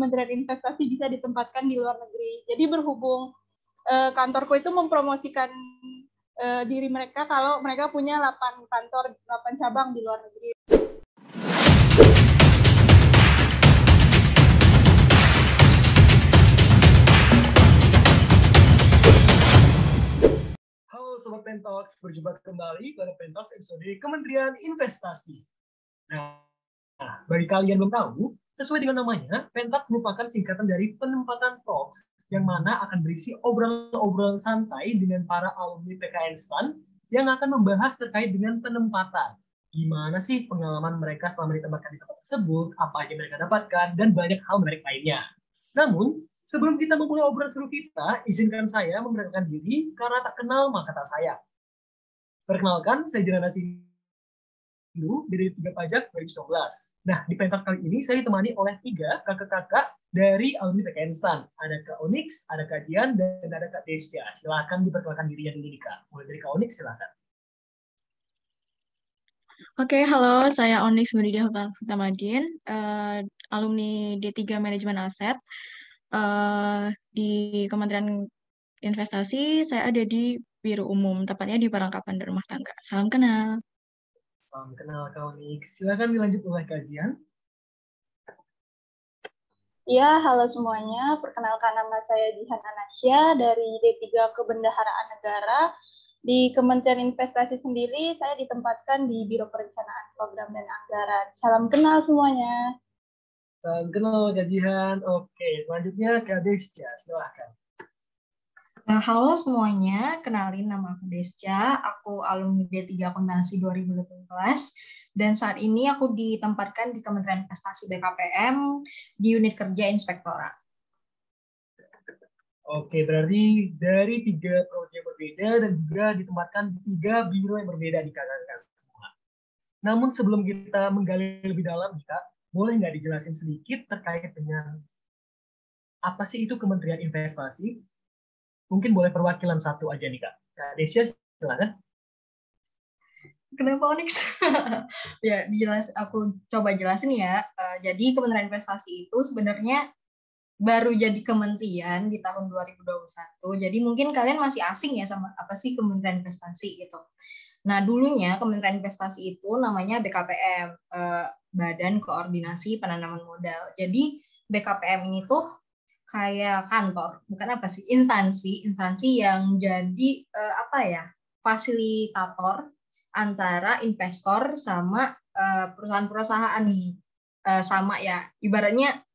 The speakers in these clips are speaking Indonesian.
Kementerian Investasi bisa ditempatkan di luar negeri. Jadi berhubung kantorku itu mempromosikan diri mereka kalau mereka punya 8 kantor, 8 cabang di luar negeri. Halo Sobat Pentalks, berjumpa kembali pada Pentalks episode Kementerian Investasi. Nah, bagi kalian belum tahu, sesuai dengan namanya, Pentalks merupakan singkatan dari penempatan talks yang mana akan berisi obrolan-obrolan santai dengan para alumni PKN STAN yang akan membahas terkait dengan penempatan. Gimana sih pengalaman mereka selama ditempatkan di tempat tersebut, apa aja mereka dapatkan, dan banyak hal menarik lainnya. Namun, sebelum kita memulai obrolan seru kita, izinkan saya memperkenalkan diri karena tak kenal maka tak sayang. Perkenalkan, saya Jana Nasiru dari 3 Pajak 2019. Nah, di pentas kali ini saya ditemani oleh 3 kakak-kakak dari alumni PKN STAN. Ada Kak Onyx, ada Kak Dian, dan ada Kak Desya. Silahkan diperkenalkan dirinya dulu, Kak. Mulai dari Kak Onyx, silahkan. Oke, halo, saya Onyx Muridia Hutamadin, alumni D3 Manajemen Aset. Di Kementerian Investasi, saya ada di Biro Umum, tepatnya di Perlengkapan dan Rumah Tangga. Salam kenal. Salam kenal, Kak Onyx. Silahkan dilanjut oleh kajian. Ya, halo semuanya. Perkenalkan nama saya Jihan Anasya dari D3 Kebendaharaan Negara. Di Kementerian Investasi sendiri, saya ditempatkan di Biro Perencanaan Program dan Anggaran. Salam kenal semuanya. Salam kenal, Kak Jihan. Oke, selanjutnya Kak Desya, silahkan. Halo semuanya, kenalin nama aku Desya, aku alumni D3 Akuntansi 2018, dan saat ini aku ditempatkan di Kementerian Investasi BKPM di unit kerja Inspektorat. Oke, berarti dari 3 prodi yang berbeda dan juga ditempatkan di 3 biro yang berbeda di kakak-kakak semua. Namun sebelum kita menggali lebih dalam, Kak, boleh nggak dijelasin sedikit terkait dengan apa sih itu Kementerian Investasi? Mungkin boleh perwakilan satu aja nih, Kak. Kak Desya, silakan. Kenapa Onyx? Ya, aku coba jelasin ya. Jadi Kementerian Investasi itu sebenarnya baru jadi kementerian di tahun 2021. Jadi mungkin kalian masih asing ya sama apa sih Kementerian Investasi gitu. Nah, dulunya Kementerian Investasi itu namanya BKPM, Badan Koordinasi Penanaman Modal. Jadi BKPM ini tuh kayak kantor, bukan apa sih, instansi yang jadi fasilitator antara investor sama perusahaan-perusahaan nih. Sama ya, ibaratnya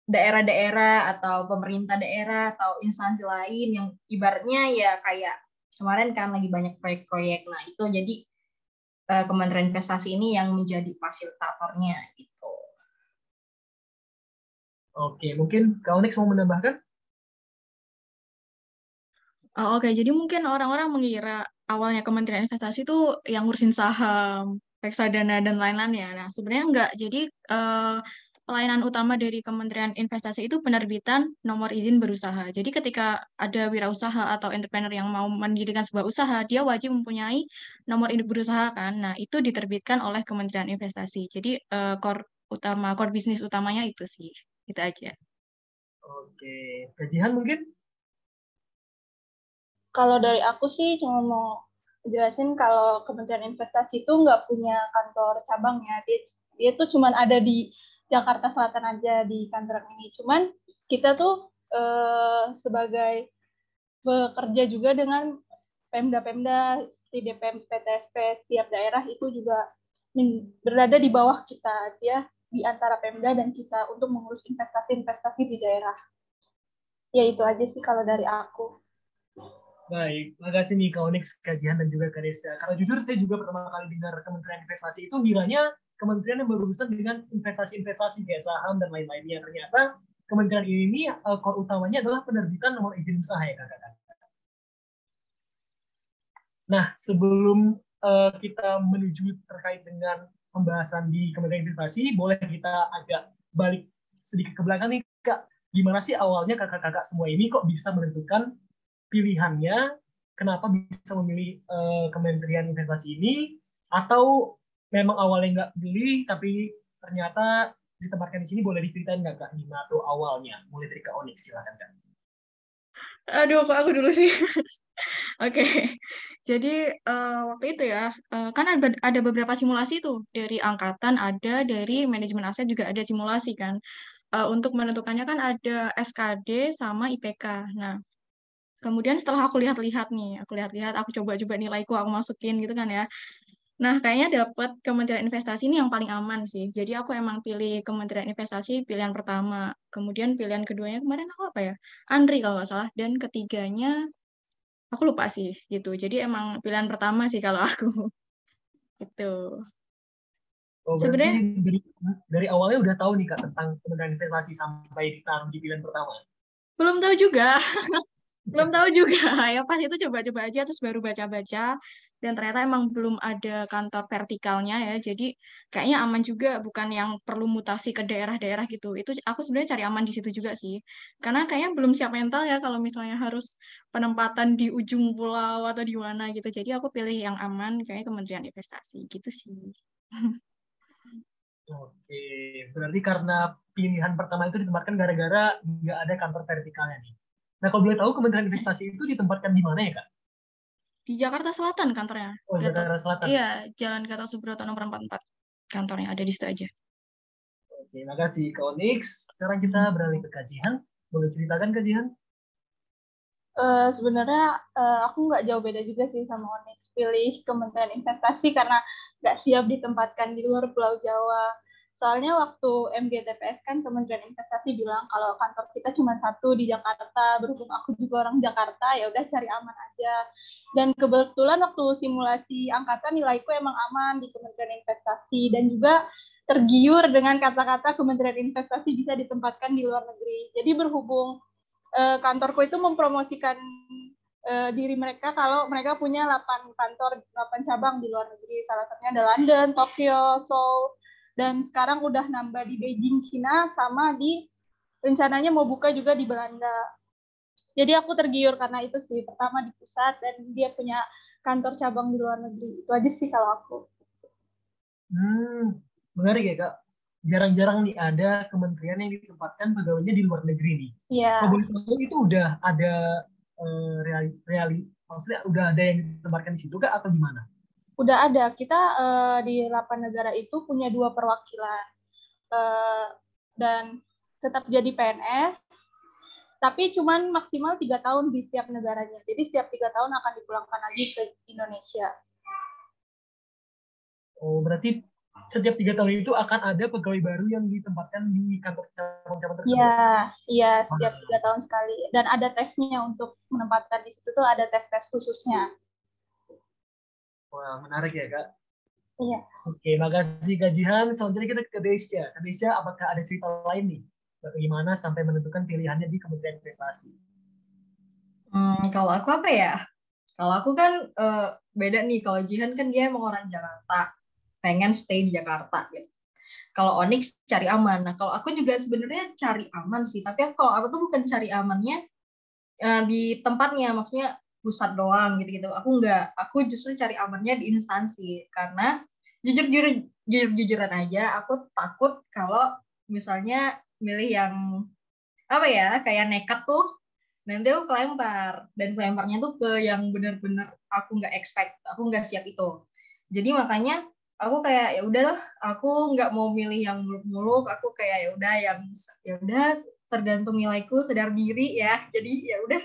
daerah-daerah atau pemerintah daerah atau instansi lain yang ibaratnya ya kayak kemarin kan lagi banyak proyek-proyek. Nah, itu jadi Kementerian Investasi ini yang menjadi fasilitatornya gitu. Oke, mungkin Kak Onyx mau menambahkan? Oke, jadi mungkin orang-orang mengira awalnya Kementerian Investasi itu yang ngurusin saham, reksadana, dan lain-lain ya. Nah, sebenarnya enggak. Jadi, pelayanan utama dari Kementerian Investasi itu penerbitan nomor izin berusaha. Jadi, ketika ada wirausaha atau entrepreneur yang mau mendirikan sebuah usaha, dia wajib mempunyai nomor induk berusaha kan. Nah, itu diterbitkan oleh Kementerian Investasi. Jadi, core bisnis utamanya itu sih. Itu aja. Oke, kajian mungkin? Kalau dari aku sih cuma mau jelasin kalau Kementerian Investasi itu nggak punya kantor cabangnya. Dia tuh cuma ada di Jakarta Selatan aja di kantor ini. Cuman kita tuh sebagai bekerja juga dengan Pemda-Pemda seperti DPM, PTSP setiap daerah itu juga berada di bawah kita. Dia di antara Pemda dan kita untuk mengurus investasi-investasi di daerah. Ya itu aja sih kalau dari aku. Baik, makasih nih Kak Onyx, kajian dan juga Kak Desya. Kalau jujur saya juga pertama kali dengar Kementerian Investasi itu ngiranya kementerian yang berurusan dengan investasi-investasi kayak saham dan lain-lainnya. Ternyata kementerian ini core utamanya adalah penerbitan nomor izin usaha ya kakak. Nah, sebelum kita menuju terkait dengan pembahasan di Kementerian Investasi, boleh kita agak balik sedikit ke belakang nih Kak. Gimana sih awalnya kakak-kakak semua ini kok bisa menentukan pilihannya, kenapa bisa memilih Kementerian Investasi ini, atau memang awalnya nggak pilih, tapi ternyata ditempatkan di sini, boleh diceritain nggak Kak gimana tuh awalnya? Mulai dari Kak Onyx, silakan Kak. Aduh, kok aku dulu sih. Oke, jadi waktu itu ya, kan ada beberapa simulasi tuh dari angkatan, ada dari manajemen aset juga ada simulasi kan. Untuk menentukannya kan ada SKD sama IPK. Nah, kemudian setelah aku lihat-lihat nih, aku coba-coba nilaiku, aku masukin gitu kan ya. Nah, kayaknya dapat Kementerian Investasi ini yang paling aman sih. Jadi aku emang pilih Kementerian Investasi pilihan pertama. Kemudian pilihan keduanya kemarin aku apa ya? Andri kalau nggak salah. Dan ketiganya aku lupa sih gitu. Jadi emang pilihan pertama sih kalau aku gitu. Oh, berarti Sebenarnya dari awalnya udah tahu nih Kak tentang Kementerian Investasi sampai ditaruh di pilihan pertama. belum tahu juga. Belum tahu juga. Ya pas itu coba-coba aja terus baru baca-baca dan ternyata emang belum ada kantor vertikalnya ya. Jadi kayaknya aman juga, bukan yang perlu mutasi ke daerah-daerah gitu. Itu aku sebenarnya cari aman di situ juga sih. Karena kayaknya belum siap mental ya kalau misalnya harus penempatan di ujung pulau atau di mana gitu. Jadi aku pilih yang aman kayak Kementerian Investasi gitu sih. Oke, berarti karena pilihan pertama itu ditempatkan gara-gara nggak ada kantor vertikalnya nih. Nah, kalau boleh tahu Kementerian Investasi itu ditempatkan di mana ya Kak? Di Jakarta Selatan kantornya. Oh, Gatot. Jakarta Selatan. Iya, Jalan Gatot Subroto nomor 44. Kantornya ada di situ aja. Oke, makasih Kak Onyx. Sekarang kita beralih ke kajian. Boleh ceritakan kajian? Sebenarnya aku nggak jauh beda juga sih sama Onyx. Pilih Kementerian Investasi karena nggak siap ditempatkan di luar Pulau Jawa. Soalnya waktu MGTPS kan Kementerian Investasi bilang kalau kantor kita cuma satu di Jakarta, berhubung aku juga orang Jakarta, ya udah cari aman aja. Dan kebetulan waktu simulasi angkatan nilaiku emang aman di Kementerian Investasi dan juga tergiur dengan kata-kata Kementerian Investasi bisa ditempatkan di luar negeri. Jadi berhubung kantorku itu mempromosikan diri mereka kalau mereka punya 8 kantor, 8 cabang di luar negeri. Salah satunya ada London, Tokyo, Seoul, dan sekarang udah nambah di Beijing, China, sama di rencananya mau buka juga di Belanda. Jadi aku tergiur karena itu sih, pertama di pusat dan dia punya kantor cabang di luar negeri. Itu aja sih kalau aku. Menarik ya Kak. Jarang-jarang nih ada kementerian yang ditempatkan pegawainya di luar negeri nih. Iya. Kalau boleh tahu itu udah ada maksudnya udah ada yang ditempatkan di situ Kak atau gimana? Udah ada. Kita di 8 negara itu punya 2 perwakilan. Dan tetap jadi PNS, tapi cuman maksimal 3 tahun di setiap negaranya. Jadi setiap 3 tahun akan dipulangkan lagi ke Indonesia. Oh, berarti setiap 3 tahun itu akan ada pegawai baru yang ditempatkan di kantor cabang-cabang tersebut. Iya, setiap 3 tahun sekali. Dan ada tesnya untuk menempatkan di situ tuh ada tes-tes khususnya. Wah, menarik ya Kak. Iya. Oke, makasih Kak Jihan. Selanjutnya kita ke Desya. Kak Desya, apakah ada cerita lain nih? Bagaimana sampai menentukan pilihannya di Kementerian Investasi? Kalau aku apa ya? Kalau aku kan beda nih. Kalau Jihan kan dia emang orang Jakarta, pengen stay di Jakarta gitu. Kalau Onyx cari aman. Nah, kalau aku juga sebenarnya cari aman sih. Tapi kalau aku tuh bukan cari amannya di tempatnya, maksudnya pusat doang gitu-gitu. Aku enggak. Aku justru cari amannya di instansi. Karena jujur-jujuran aja, aku takut kalau misalnya milih yang apa ya, kayak nekat tuh, nanti aku kelempar. Dan kelemparnya tuh ke yang benar-benar aku nggak expect, aku nggak siap itu. Jadi makanya aku kayak ya udahlah, aku nggak mau milih yang muluk-muluk, aku kayak ya udah yang ya udah tergantung nilaiku, sadar diri ya. Jadi ya udah,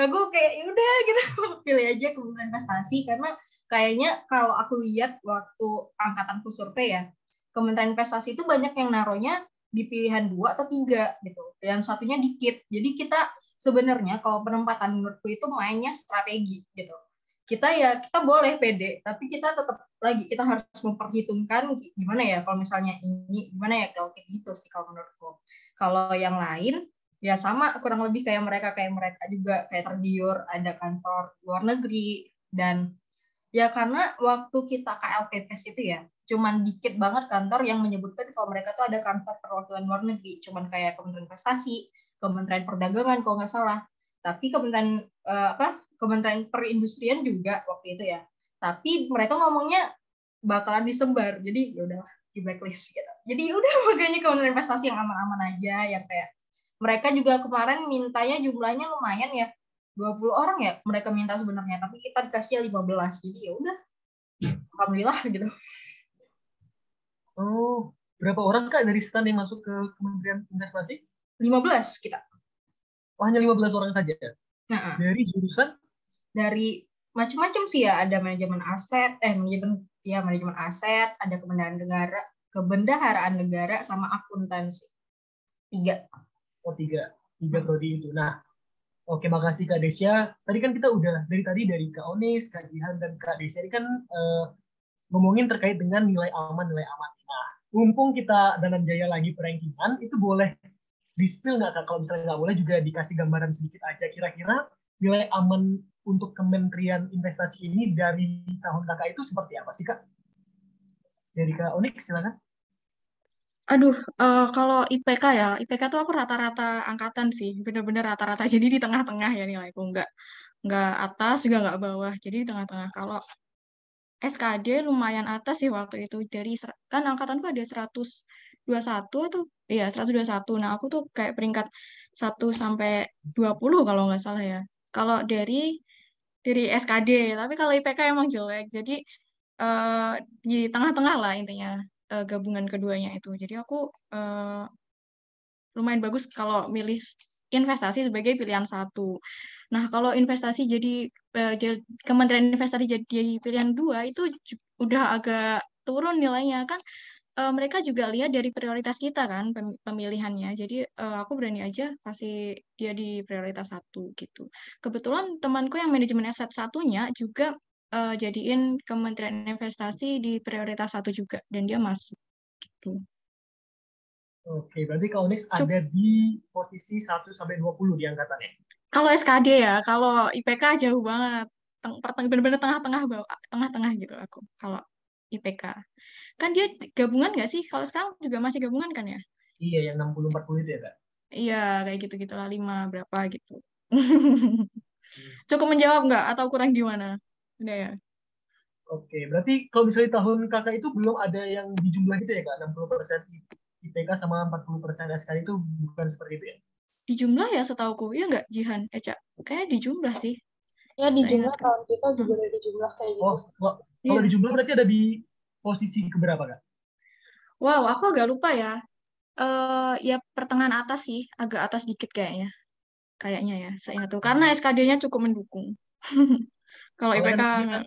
aku kayak ya udah gitu pilih aja Kementerian Investasi karena kayaknya kalau aku lihat waktu angkatanku survei ya, Kementerian Investasi itu banyak yang naruhnya di pilihan 2 atau 3 gitu. Yang satunya dikit. Jadi kita sebenarnya kalau penempatan menurutku itu mainnya strategi gitu. Kita boleh pede, tapi kita tetap lagi kita harus memperhitungkan gimana ya kalau misalnya ini gimana ya kalau gitu sih kalau menurutku. Kalau yang lain ya sama kurang lebih kayak mereka juga kayak tergiur ada kantor luar negeri. Dan ya karena waktu kita KLPPS itu ya cuman dikit banget kantor yang menyebutkan kalau mereka tuh ada kantor perwakilan luar negeri, cuman kayak Kementerian Investasi, Kementerian Perdagangan kalau nggak salah, tapi Kementerian Perindustrian juga waktu itu ya, tapi mereka ngomongnya bakalan disebar. Jadi ya udah di blacklist gitu. Jadi udah makanya Kementerian Investasi yang aman-aman aja, yang kayak mereka juga kemarin mintanya jumlahnya lumayan ya, 20 orang ya mereka minta sebenarnya, tapi kita dikasihnya 15. Jadi ya udah, alhamdulillah gitu. Oh, berapa orang Kak dari stan yang masuk ke Kementerian Investasi? 15 kita. Oh, hanya 15 orang saja. Nah, Dari jurusan? dari macam-macam sih ya, ada manajemen aset, manajemen aset, ada kebendaharaan negara sama akuntansi. 3. Oh, tiga prodi itu. Nah, oke, makasih Kak Desya. Tadi kan kita udah dari Kak Onis, Kak Jihan, dan Kak Desya ini kan ngomongin terkait dengan nilai aman. Nah, mumpung kita Dananjaya lagi perankingan, itu boleh di-spill nggak Kak? Kalau misalnya nggak boleh juga dikasih gambaran sedikit aja. Kira-kira nilai aman untuk Kementerian Investasi ini dari tahun Kakak itu seperti apa sih Kak? Dari Kak Onik, silakan. Aduh, kalau IPK ya, IPK tuh aku rata-rata angkatan sih, bener-bener rata-rata. Jadi di tengah-tengah ya nilaiku, nggak atas juga nggak bawah. Jadi di tengah-tengah. Kalau SKD lumayan atas sih waktu itu. Kan angkatanku ada 121 atau iya 121. Nah, aku tuh kayak peringkat 1 sampai 20 kalau nggak salah ya. Kalau dari SKD, tapi kalau IPK emang jelek. Jadi eh, di tengah-tengah lah intinya, gabungan keduanya itu. Jadi aku lumayan bagus kalau milih investasi sebagai pilihan satu. Nah, kalau investasi Kementerian Investasi jadi pilihan dua itu udah agak turun nilainya kan. Mereka juga lihat dari prioritas kita kan pemilihannya. Jadi aku berani aja kasih dia di prioritas satu gitu. Kebetulan temanku yang manajemen aset satunya juga jadiin Kementerian Investasi di prioritas satu juga dan dia masuk gitu. Oke, berarti Kak Onyx ada di posisi 1 sampai 20 di angkatannya. Kalau SKD ya, kalau IPK jauh banget. Bener-bener tengah-tengah gitu aku. Kalau IPK. Kan dia gabungan nggak sih? Kalau sekarang juga masih gabungan kan ya? Iya, yang 60-40 itu ya Kak? Iya, kayak gitu-gitulah 5 berapa gitu. Cukup menjawab nggak? Atau kurang gimana? Udah ya. Oke, berarti kalau misalnya tahun Kakak itu belum ada yang dijumlah gitu ya Kak? 60% IPK sama 40% SKD itu bukan seperti itu ya? Di jumlah ya setauku. Ya nggak, Jihan? Eca? Kayaknya di jumlah sih. Ya di Saya jumlah ingatkan. tahun kita juga ada di jumlah kayak gitu. Oh, kalau Iya. di jumlah berarti ada di posisi keberapa Kak? Wow, aku agak lupa ya. Ya pertengahan atas sih. Agak atas dikit kayaknya. Kayaknya ya, saya ingat tuh. Karena SKD-nya cukup mendukung. Kalau IPK Soalnya kan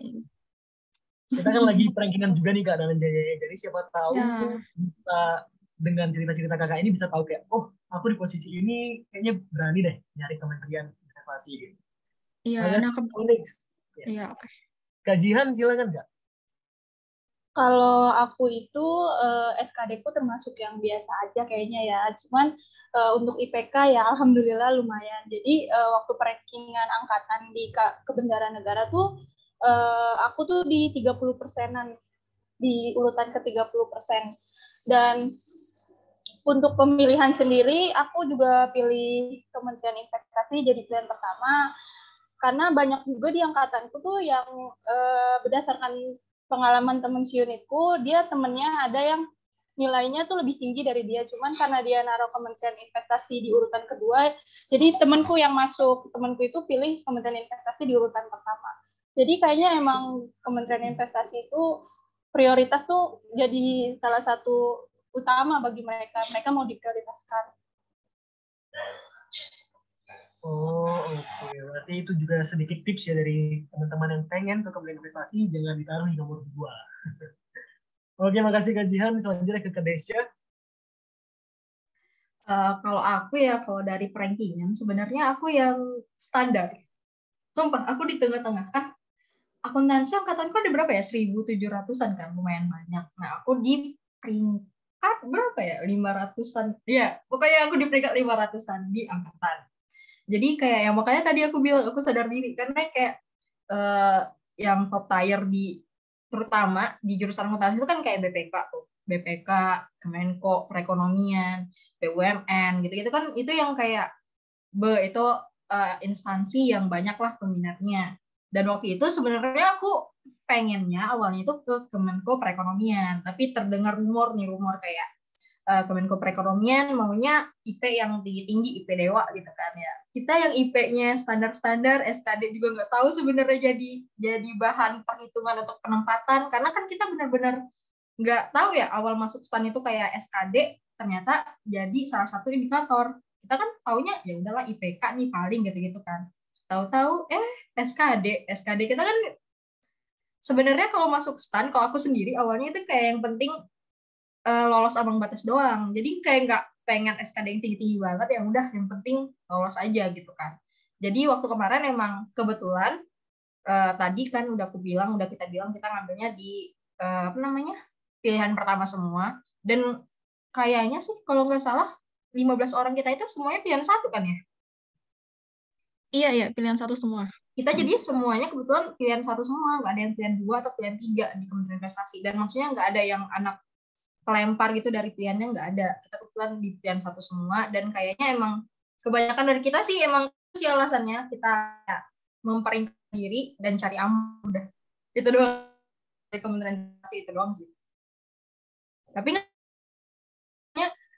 kita kan lagi perankingan juga nih Kak dengan Jaya. Jadi siapa tahu ya, bisa dengan cerita-cerita Kakak ini bisa tahu kayak, oh aku di posisi ini kayaknya berani deh nyari kementerian investasi gitu. iya. Nah, Makasih Onyx. Ya. iya, oke. Kajian silakan Kak. Kalau aku itu SKD ku termasuk yang biasa aja kayaknya ya. Cuman untuk IPK ya alhamdulillah lumayan. Jadi waktu perankingan angkatan di Kebendaraan Negara tuh aku tuh di 30%-an, di urutan ke 30%. Dan untuk pemilihan sendiri aku juga pilih Kementerian Investasi jadi pilihan pertama karena banyak juga di angkatanku tuh yang berdasarkan pengalaman temen unitku, dia temennya ada yang nilainya tuh lebih tinggi dari dia, cuman karena dia naruh Kementerian Investasi di urutan kedua, jadi temenku itu pilih Kementerian Investasi di urutan pertama. Jadi kayaknya emang Kementerian Investasi itu prioritas tuh jadi salah satu utama bagi mereka mau diprioritaskan. Oh, oke. Berarti itu juga sedikit tips ya dari teman-teman yang pengen ke Kementerian Investasi, jangan ditaruh di nomor 2. Oke, makasih Kak Jihan. Selanjutnya ke Kak Desya. Kalau aku ya, kalau dari perankingan, sebenarnya aku yang standar. Sumpah, aku di tengah-tengah kan. Akuntansi angkatanku ada berapa ya? 1.700-an kan, lumayan banyak. Nah, aku di peringkat berapa ya? 500-an. Ya, pokoknya aku di peringkat 500-an di angkatan. Jadi kayak yang makanya tadi aku bilang aku sadar diri karena kayak yang top tier terutama di jurusan akuntansi itu kan kayak BPK tuh. BPK, Kemenko, Perekonomian, BUMN gitu-gitu kan itu yang kayak itu instansi yang banyak lah peminatnya. Dan waktu itu sebenarnya aku pengennya awalnya itu ke Kemenko Perekonomian, tapi terdengar rumor kayak Kemenko Perekonomian maunya IP yang tinggi-tinggi, IP dewa gitu kan ya. Kita yang IP-nya standar-standar, SKD juga nggak tahu sebenarnya jadi bahan perhitungan untuk penempatan, karena kan kita benar-benar nggak tahu ya awal masuk STAN itu kayak SKD, ternyata jadi salah satu indikator. Kita kan taunya ya udahlah IPK nih paling gitu-gitu kan. Tahu-tahu SKD kita kan sebenarnya kalau masuk STAN, kalau aku sendiri awalnya itu kayak yang penting lolos ambang batas doang. Jadi kayak nggak pengen SKD yang tinggi-tinggi banget, yang udah yang penting lolos aja gitu kan. Jadi waktu kemarin emang kebetulan tadi kan udah kita bilang kita ngambilnya di apa namanya? Pilihan pertama semua, dan kayaknya sih kalau nggak salah 15 orang kita itu semuanya pilihan satu kan ya? Iya, pilihan satu semua. Kita jadi semuanya kebetulan pilihan satu semua, nggak ada yang pilihan 2 atau pilihan 3 di Kementerian Investasi, dan maksudnya nggak ada yang anak kelempar gitu dari pilihannya, nggak ada. Kita kebetulan di pilihan satu semua, dan kayaknya emang kebanyakan dari kita sih emang sih alasannya kita memperingkat diri dan cari aman, udah itu doang dari Kementerian Investasi, itu doang sih. Tapi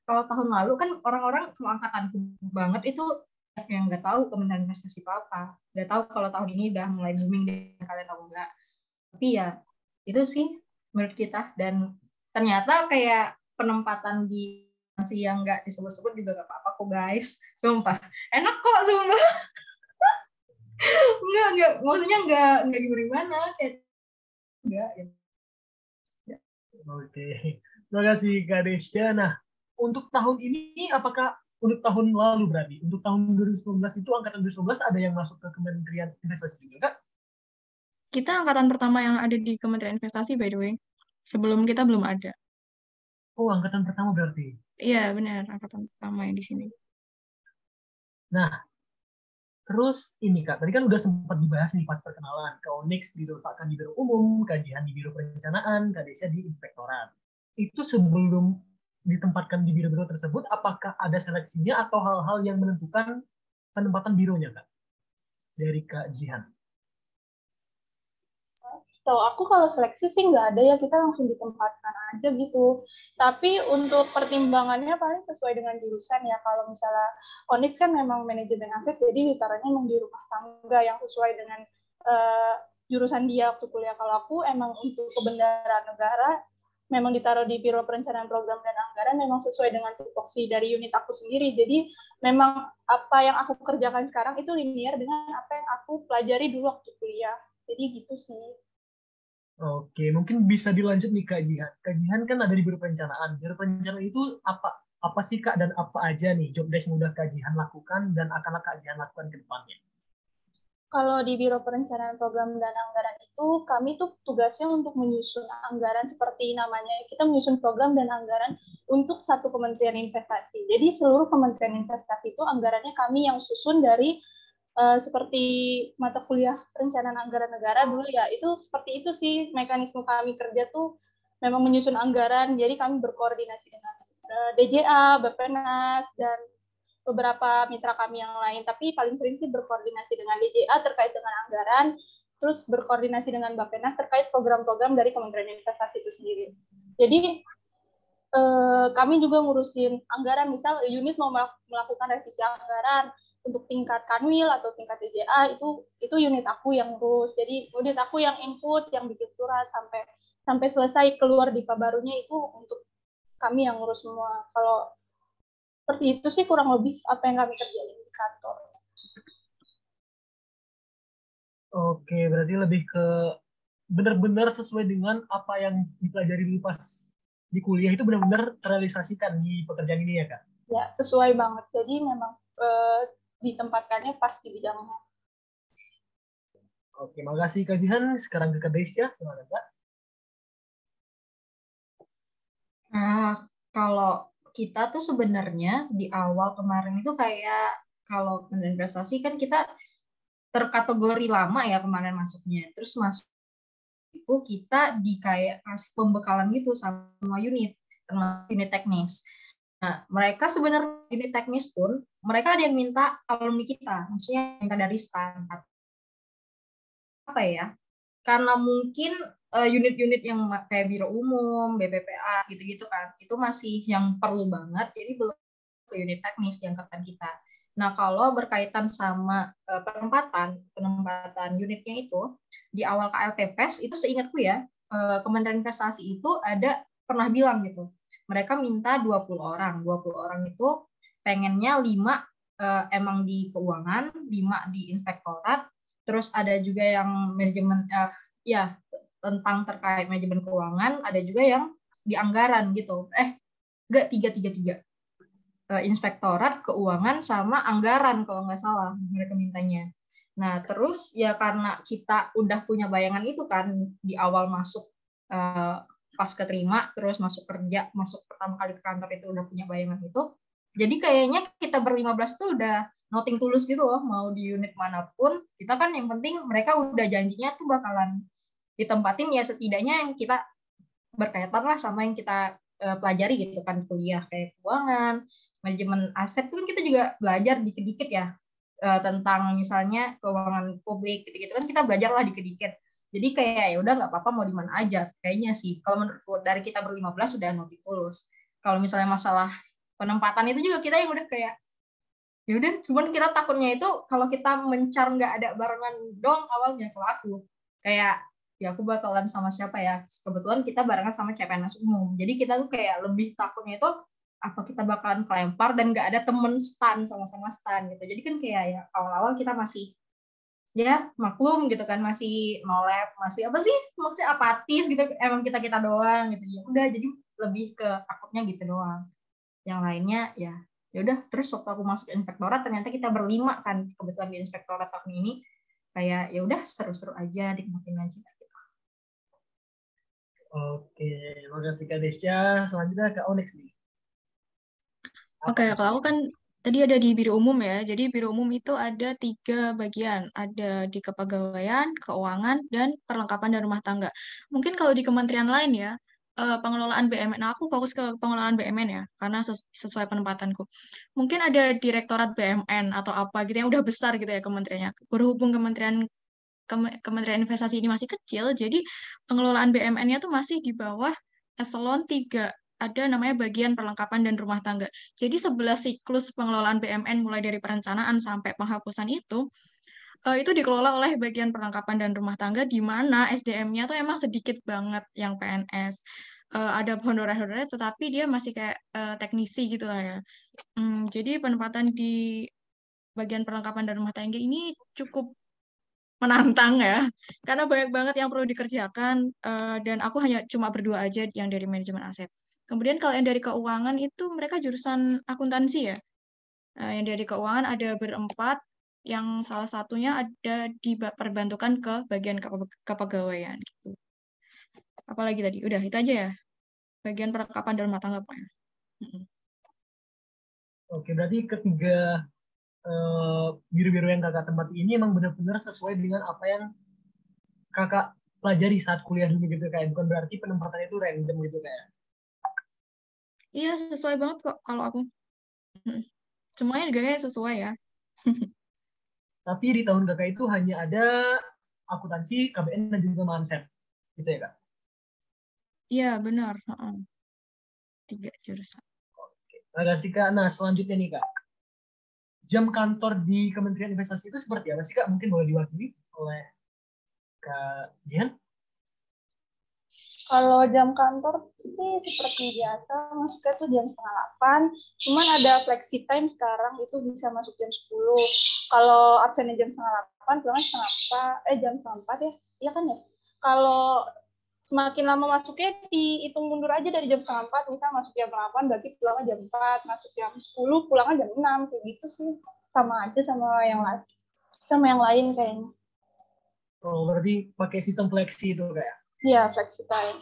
kalau tahun lalu kan orang-orang kalau angkatanku banget itu yang nggak tahu Kementerian Investasi itu apa, nggak tahu kalau tahun ini udah mulai booming deh, kalian tahu nggak? Tapi ya itu sih menurut kita, dan ternyata kayak penempatan di instansi yang nggak disebut-sebut juga nggak apa-apa kok guys, sumpah enak kok sumpah. Enggak, maksudnya enggak gimana kayak enggak gitu. Oke, terima kasih Kak Desya. Nah, untuk tahun ini apakah untuk tahun lalu berarti untuk tahun 2019 itu angkatan 2019 ada yang masuk ke Kementerian Investasi juga Kak? Kita angkatan pertama yang ada di Kementerian Investasi, by the way. Sebelum kita belum ada. Oh, angkatan pertama berarti. Iya, benar. Angkatan pertama yang di sini. Nah, terus ini Kak, tadi kan udah sempat dibahas nih pas perkenalan. Kak Onyx diletakkan di Biro Umum, Kak Jihan di Biro Perencanaan, Kak Desya di Inspektorat. Itu sebelum ditempatkan di biro-biro tersebut, apakah ada seleksinya atau hal-hal yang menentukan penempatan bironya Kak? Dari Kak Jihan. So, aku kalau seleksi sih nggak ada ya, kita langsung ditempatkan aja gitu. Tapi untuk pertimbangannya paling sesuai dengan jurusan ya. Kalau misalnya Onyx kan memang manajemen aset, jadi ditaruhnya memang di rumah tangga yang sesuai dengan jurusan dia waktu kuliah. Kalau aku emang untuk kebendaraan negara, memang ditaruh di Biro Perencanaan Program dan Anggaran, memang sesuai dengan tupoksi dari unit aku sendiri. Jadi memang apa yang aku kerjakan sekarang itu linear dengan apa yang aku pelajari dulu waktu kuliah. Jadi gitu sih. Oke, mungkin bisa dilanjut nih Kak Jihan. Kak Jihan kan ada di Biro Perencanaan. Biro Perencanaan itu apa sih Kak, dan apa aja nih job desk yang udah Kak Jihan lakukan dan akan Kak Jihan lakukan ke depannya? Kalau di Biro Perencanaan Program dan Anggaran itu, kami tuh tugasnya untuk menyusun anggaran seperti namanya. Kita menyusun program dan anggaran untuk satu kementerian investasi. Jadi seluruh kementerian investasi itu anggarannya kami yang susun dari seperti mata kuliah perencanaan anggaran negara dulu ya. Itu seperti itu sih mekanisme kami kerja tuh, memang menyusun anggaran. Jadi kami berkoordinasi dengan DJA, Bappenas, dan beberapa mitra kami yang lain, tapi paling sering sih berkoordinasi dengan DJA terkait dengan anggaran, terus berkoordinasi dengan Bappenas terkait program-program dari Kementerian Investasi itu sendiri. Jadi kami juga ngurusin anggaran, misal unit mau melakukan revisi anggaran untuk tingkat kanwil atau tingkat DJA, itu unit aku yang ngurus. Jadi unit aku yang input, yang bikin surat sampai selesai keluar DIPA barunya itu untuk kami yang ngurus semua. Kalau seperti itu sih kurang lebih apa yang kami kerjain di kantor. Oke, berarti lebih ke benar-benar sesuai dengan apa yang dipelajari dulu pas di kuliah itu benar-benar terrealisasikan di pekerjaan ini ya Kak? Ya, sesuai banget. Jadi memang ditempatkannya pas di bidangnya. Oke, makasih Kak Jihan. Sekarang ke Kak Desya, silakan Kak. Nah, kalau kita tuh sebenarnya di awal kemarin itu kayak kalau investasi kan kita terkategori lama ya kemarin masuknya. Terus masuk itu kita di kayak kasih pembekalan gitu sama semua unit, termasuk unit teknis. Nah, mereka sebenarnya unit teknis pun mereka ada yang minta alumni kita, maksudnya minta dari STAN. Apa ya? karena mungkin unit-unit yang kayak biro umum, BPPA gitu-gitu kan, itu masih yang perlu banget, jadi belum ke unit teknis di angkatan kita. Nah, kalau berkaitan sama penempatan unitnya itu, di awal KLPPES itu seingatku ya, Kementerian Investasi itu ada pernah bilang gitu, mereka minta 20 orang. 20 orang itu pengennya 5 emang di keuangan, 5 di inspektorat, terus ada juga yang manajemen ya tentang terkait manajemen keuangan, ada juga yang di anggaran gitu. Enggak, tiga. Inspektorat, keuangan, sama anggaran kalau nggak salah mereka mintanya. Nah, terus ya karena kita udah punya bayangan itu kan di awal masuk pas keterima, terus masuk kerja, masuk pertama kali ke kantor itu udah punya bayangan itu. Jadi kayaknya kita ber-15 tuh udah nothing tulus gitu loh, mau di unit manapun, kita kan yang penting mereka udah janjinya tuh bakalan ditempatin ya setidaknya yang kita berkaitan lah sama yang kita pelajari gitu kan, kuliah kayak keuangan, manajemen aset itu kan kita juga belajar dikit-dikit ya tentang misalnya keuangan publik gitu-gitu kan kita belajar lah dikit-dikit. Jadi kayak ya udah nggak apa-apa mau di mana aja kayaknya sih. Kalau menurutku dari kita ber-15 sudah nothing tulus. Kalau misalnya masalah penempatan itu juga kita yang udah kayak ya udah, cuman kita takutnya itu kalau kita mencar nggak ada barengan dong awalnya. Kalau aku kayak ya aku bakalan sama siapa ya, kebetulan kita barengan sama CPNS umum, jadi kita tuh kayak lebih takutnya itu apa kita bakalan kelempar dan nggak ada temen stan, sama-sama stan gitu. Jadi kan kayak ya awal-awal kita masih ya maklum gitu kan, masih no lab, masih apa sih maksudnya apatis gitu, emang kita doang gitu. Ya udah, jadi lebih ke takutnya gitu doang. Yang lainnya ya udah. Terus waktu aku masuk inspektorat ternyata kita ber-5 kan kebetulan di inspektorat tahun ini, kayak ya udah seru-seru aja, nikmatin aja. Oke, makasih Kak Desya. Selanjutnya Kak Onyx nih. Oke, kalau aku kan tadi ada di biro umum ya. Jadi biro umum itu ada 3 bagian. Ada di kepegawaian, keuangan, dan perlengkapan dan rumah tangga. Mungkin kalau di kementerian lain ya, pengelolaan BMN. Nah, aku fokus ke pengelolaan BMN ya, karena sesuai penempatanku. Mungkin ada direktorat BMN atau apa gitu yang udah besar gitu ya kementeriannya. Berhubung Kementerian Investasi ini masih kecil, jadi pengelolaan BMN-nya tuh masih di bawah eselon 3. Ada namanya bagian perlengkapan dan rumah tangga. Jadi 11 siklus pengelolaan BMN mulai dari perencanaan sampai penghapusan itu dikelola oleh bagian perlengkapan dan rumah tangga, di mana SDM-nya tuh emang sedikit banget yang PNS. Ada honorer-honorer, tetapi dia masih kayak teknisi gitu lah ya. Jadi penempatan di bagian perlengkapan dan rumah tangga ini cukup menantang ya, karena banyak banget yang perlu dikerjakan, dan aku hanya cuma berdua aja yang dari manajemen aset. Kemudian kalau yang dari keuangan itu mereka jurusan akuntansi ya. Yang dari keuangan ada berempat, yang salah satunya ada diperbantukan ke bagian kepegawaian gitu. Apalagi tadi, udah itu aja ya, bagian perlengkapan dan rumah tangga pokoknya. Oke, berarti ketiga biru-biru yang kakak tempati ini emang benar-benar sesuai dengan apa yang kakak pelajari saat kuliah dulu gitu, kayak bukan berarti penempatan itu random gitu kayak. Iya, sesuai banget kok kalau aku. Semuanya juga kayak sesuai ya. Tapi di tahun kakak itu hanya ada akuntansi, KBN, dan juga Mansep. Gitu ya, Kak? Iya, benar. 3 jurusan. Makasih, Kak. Nah, selanjutnya nih, Kak. Jam kantor di Kementerian Investasi itu seperti apa sih, Kak? Mungkin boleh diwakili oleh Kak Jihan? Kalau jam kantor sih seperti biasa, masuknya tuh jam 7:30. Cuman ada flexi time sekarang, itu bisa masuk jam 10. Kalau absennya jam 7:30, pulangnya jam 4 ya. Iya kan ya? Kalau semakin lama masuknya dihitung mundur aja dari jam 7:30, misal masuk jam 8, berarti pulangnya jam 4, masuk jam 10, pulangnya jam 6, kayak gitu sih. Sama aja sama yang lain kayaknya. Oh, berarti pakai sistem fleksi itu, kayak? Iya, flexi time.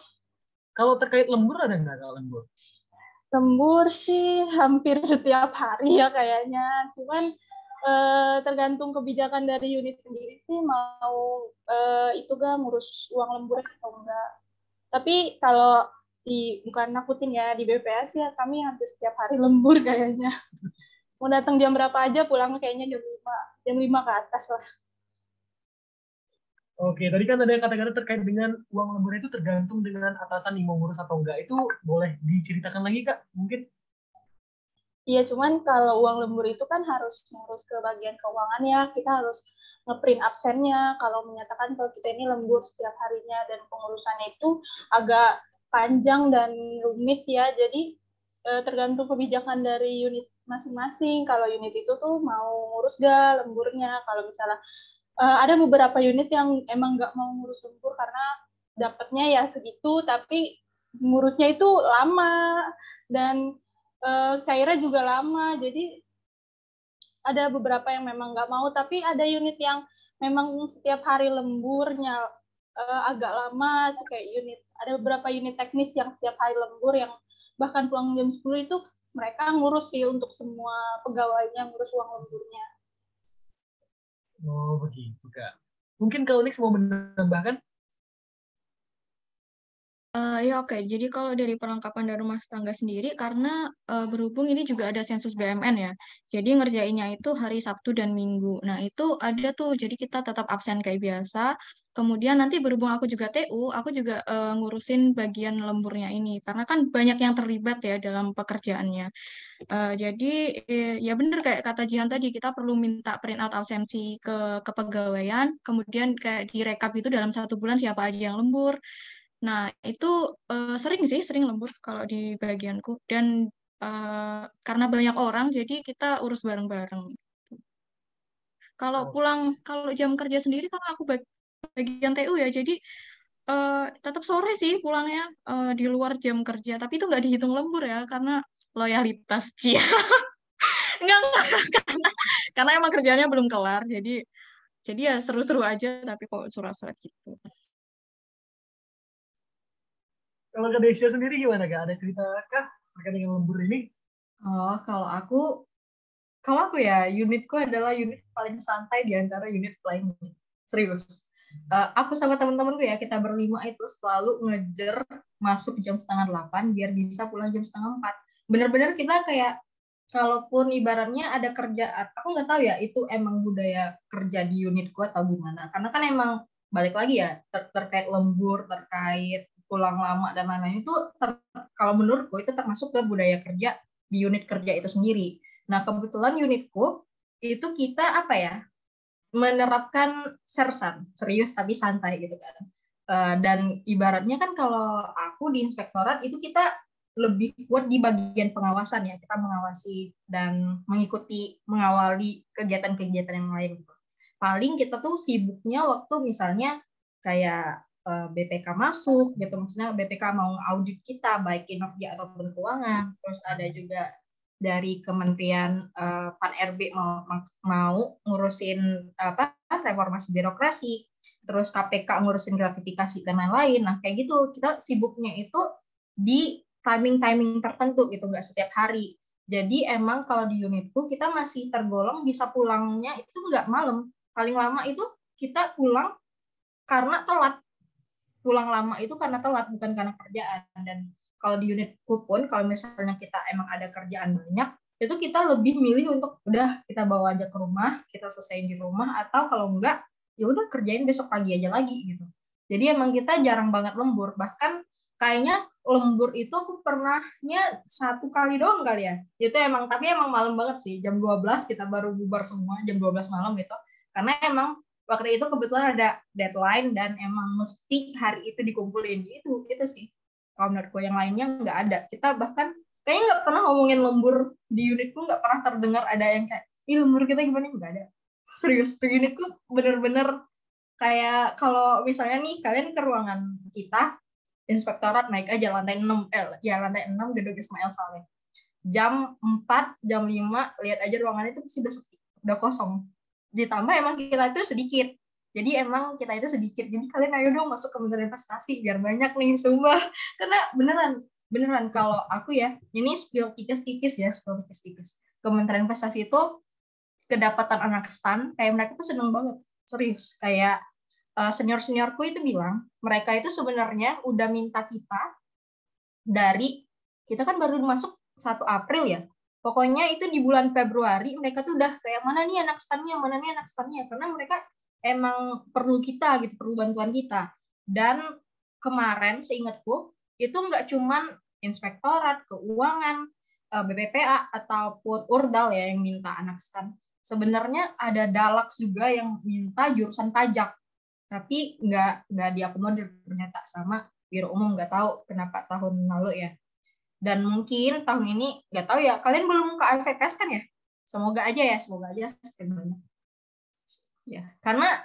Kalau terkait lembur ada nggak, Kak, lembur? Lembur sih hampir setiap hari ya kayaknya. Cuman tergantung kebijakan dari unit sendiri sih mau itu gak ngurus uang lembur atau enggak. Tapi kalau bukan nakutin ya, di BPS ya kami hampir setiap hari lembur kayaknya. Mau datang jam berapa aja, pulang kayaknya jam 5 ke atas lah. Oke, tadi kan ada kata-kata terkait dengan uang lembur itu tergantung dengan atasan nih mau ngurus atau enggak. Itu boleh diceritakan lagi, Kak? Mungkin? Iya, cuman kalau uang lembur itu kan harus ngurus ke bagian keuangannya, kita harus ngeprint absennya, kalau menyatakan kalau kita ini lembur setiap harinya, dan pengurusannya itu agak panjang dan rumit ya, jadi tergantung kebijakan dari unit masing-masing. Kalau unit itu tuh mau ngurus gak lemburnya, kalau misalnya ada beberapa unit yang emang nggak mau ngurus lembur karena dapatnya ya segitu, tapi ngurusnya itu lama, dan cairnya juga lama. Jadi ada beberapa yang memang nggak mau, tapi ada unit yang memang setiap hari lemburnya agak lama, kayak ada beberapa unit teknis yang setiap hari lembur, yang bahkan pulang jam 10 itu mereka ngurus sih untuk semua pegawainya, ngurus uang lemburnya. Oh, begitu, Kak. Mungkin kalau Nix mau menambahkan? Ya oke, jadi kalau dari perlengkapan dari rumah tangga sendiri, karena berhubung ini juga ada sensus BUMN ya, jadi ngerjainnya itu hari Sabtu dan Minggu. Nah itu ada tuh, jadi kita tetap absen kayak biasa. Kemudian nanti berhubung aku juga TU, aku juga ngurusin bagian lemburnya ini, karena kan banyak yang terlibat ya dalam pekerjaannya. Jadi ya bener kayak kata Jihan tadi, kita perlu minta print out absensi ke kepegawaian, kemudian kayak direkap itu dalam 1 bulan siapa aja yang lembur. Nah, itu sering lembur kalau di bagianku. Dan karena banyak orang, jadi kita urus bareng-bareng. Kalau jam kerja sendiri, karena aku bagian TU ya, jadi tetap sore sih pulangnya di luar jam kerja. Tapi itu nggak dihitung lembur ya, karena loyalitas. Cia. Enggak, karena emang kerjanya belum kelar, jadi ya seru-seru aja, tapi kok surat-surat gitu. Kalau ke Desya sendiri gimana, Kak? Ada cerita kah terkait dengan lembur ini? Oh, kalau aku ya, unitku adalah unit paling santai di antara unit lainnya. Serius. Aku sama teman-temanku ya, kita berlima itu selalu ngejar masuk jam 7:30 biar bisa pulang jam 3:30. Bener-bener kita kayak, kalaupun ibaratnya ada kerjaan, aku nggak tahu ya itu emang budaya kerja di unitku atau gimana. Karena kan emang balik lagi ya, terkait lembur, terkait pulang lama dan lain-lain itu kalau menurutku itu termasuk ke budaya kerja di unit kerja itu sendiri. Nah, kebetulan unitku itu kita apa ya, menerapkan sersan, serius tapi santai gitu kan. Dan ibaratnya kan kalau aku di inspektorat itu kita lebih kuat di bagian pengawasan ya, kita mengawasi dan mengawali kegiatan-kegiatan yang lain gitu. Paling kita tuh sibuknya waktu misalnya kayak BPK masuk gitu, maksudnya BPK mau audit kita baik kinerja ataupun keuangan. Terus ada juga dari Kementerian Pan RB mau ngurusin apa reformasi birokrasi, terus KPK ngurusin gratifikasi dan lain-lain. Nah kayak gitu kita sibuknya itu di timing tertentu gitu, nggak setiap hari. Jadi emang kalau di unitku kita masih tergolong bisa pulangnya itu nggak malam, paling lama itu kita pulang karena telat. Pulang lama itu karena telat, bukan karena kerjaan. Dan kalau di unitku pun, kalau misalnya kita emang ada kerjaan banyak, itu kita lebih milih untuk udah kita bawa aja ke rumah, kita selesaiin di rumah, atau kalau enggak, ya udah kerjain besok pagi aja lagi gitu. Jadi emang kita jarang banget lembur. Bahkan kayaknya lembur itu aku pernahnya 1 kali doang kali ya. Itu emang, tapi emang malam banget sih. Jam 12 kita baru bubar semua, jam 12 malam itu. Karena emang waktu itu kebetulan ada deadline dan emang mesti hari itu dikumpulin. Itu sih. Kalau menurutku yang lainnya nggak ada. Kita bahkan kayaknya nggak pernah ngomongin lembur di unitku, nggak pernah terdengar ada yang kayak, ih lembur kita gimana, nggak ada. Serius, di unitku bener-bener kayak kalau misalnya nih kalian ke ruangan kita, inspektorat naik aja lantai 6, lantai 6 gedung Ismail Saleh. Jam 4, jam 5, lihat aja ruangan itu udah sepi, udah kosong. Ditambah emang kita itu sedikit. Jadi emang kita itu sedikit. Jadi kalian ayo dong masuk Kementerian Investasi biar banyak nih, sumpah. Karena beneran kalau aku ya, ini spill tipis-tipis ya, Kementerian Investasi itu kedapatan anak stan, kayak mereka tuh seneng banget. Serius, kayak senior-seniorku itu bilang, mereka itu sebenarnya udah minta kita kan baru masuk 1 April ya. Pokoknya itu di bulan Februari mereka tuh udah kayak mana nih anak stannya, karena mereka emang perlu kita gitu, perlu bantuan kita. Dan kemarin seingatku itu nggak cuman inspektorat, keuangan, BPPA ataupun Urdal ya yang minta anak STAN. Sebenarnya ada Dalax juga yang minta jurusan pajak, tapi nggak diakomodir ternyata sama Biro Umum, nggak tahu kenapa tahun lalu ya. Dan mungkin tahun ini nggak tahu ya, kalian belum ke LVPS kan ya? Semoga aja sebenarnya. Ya, karena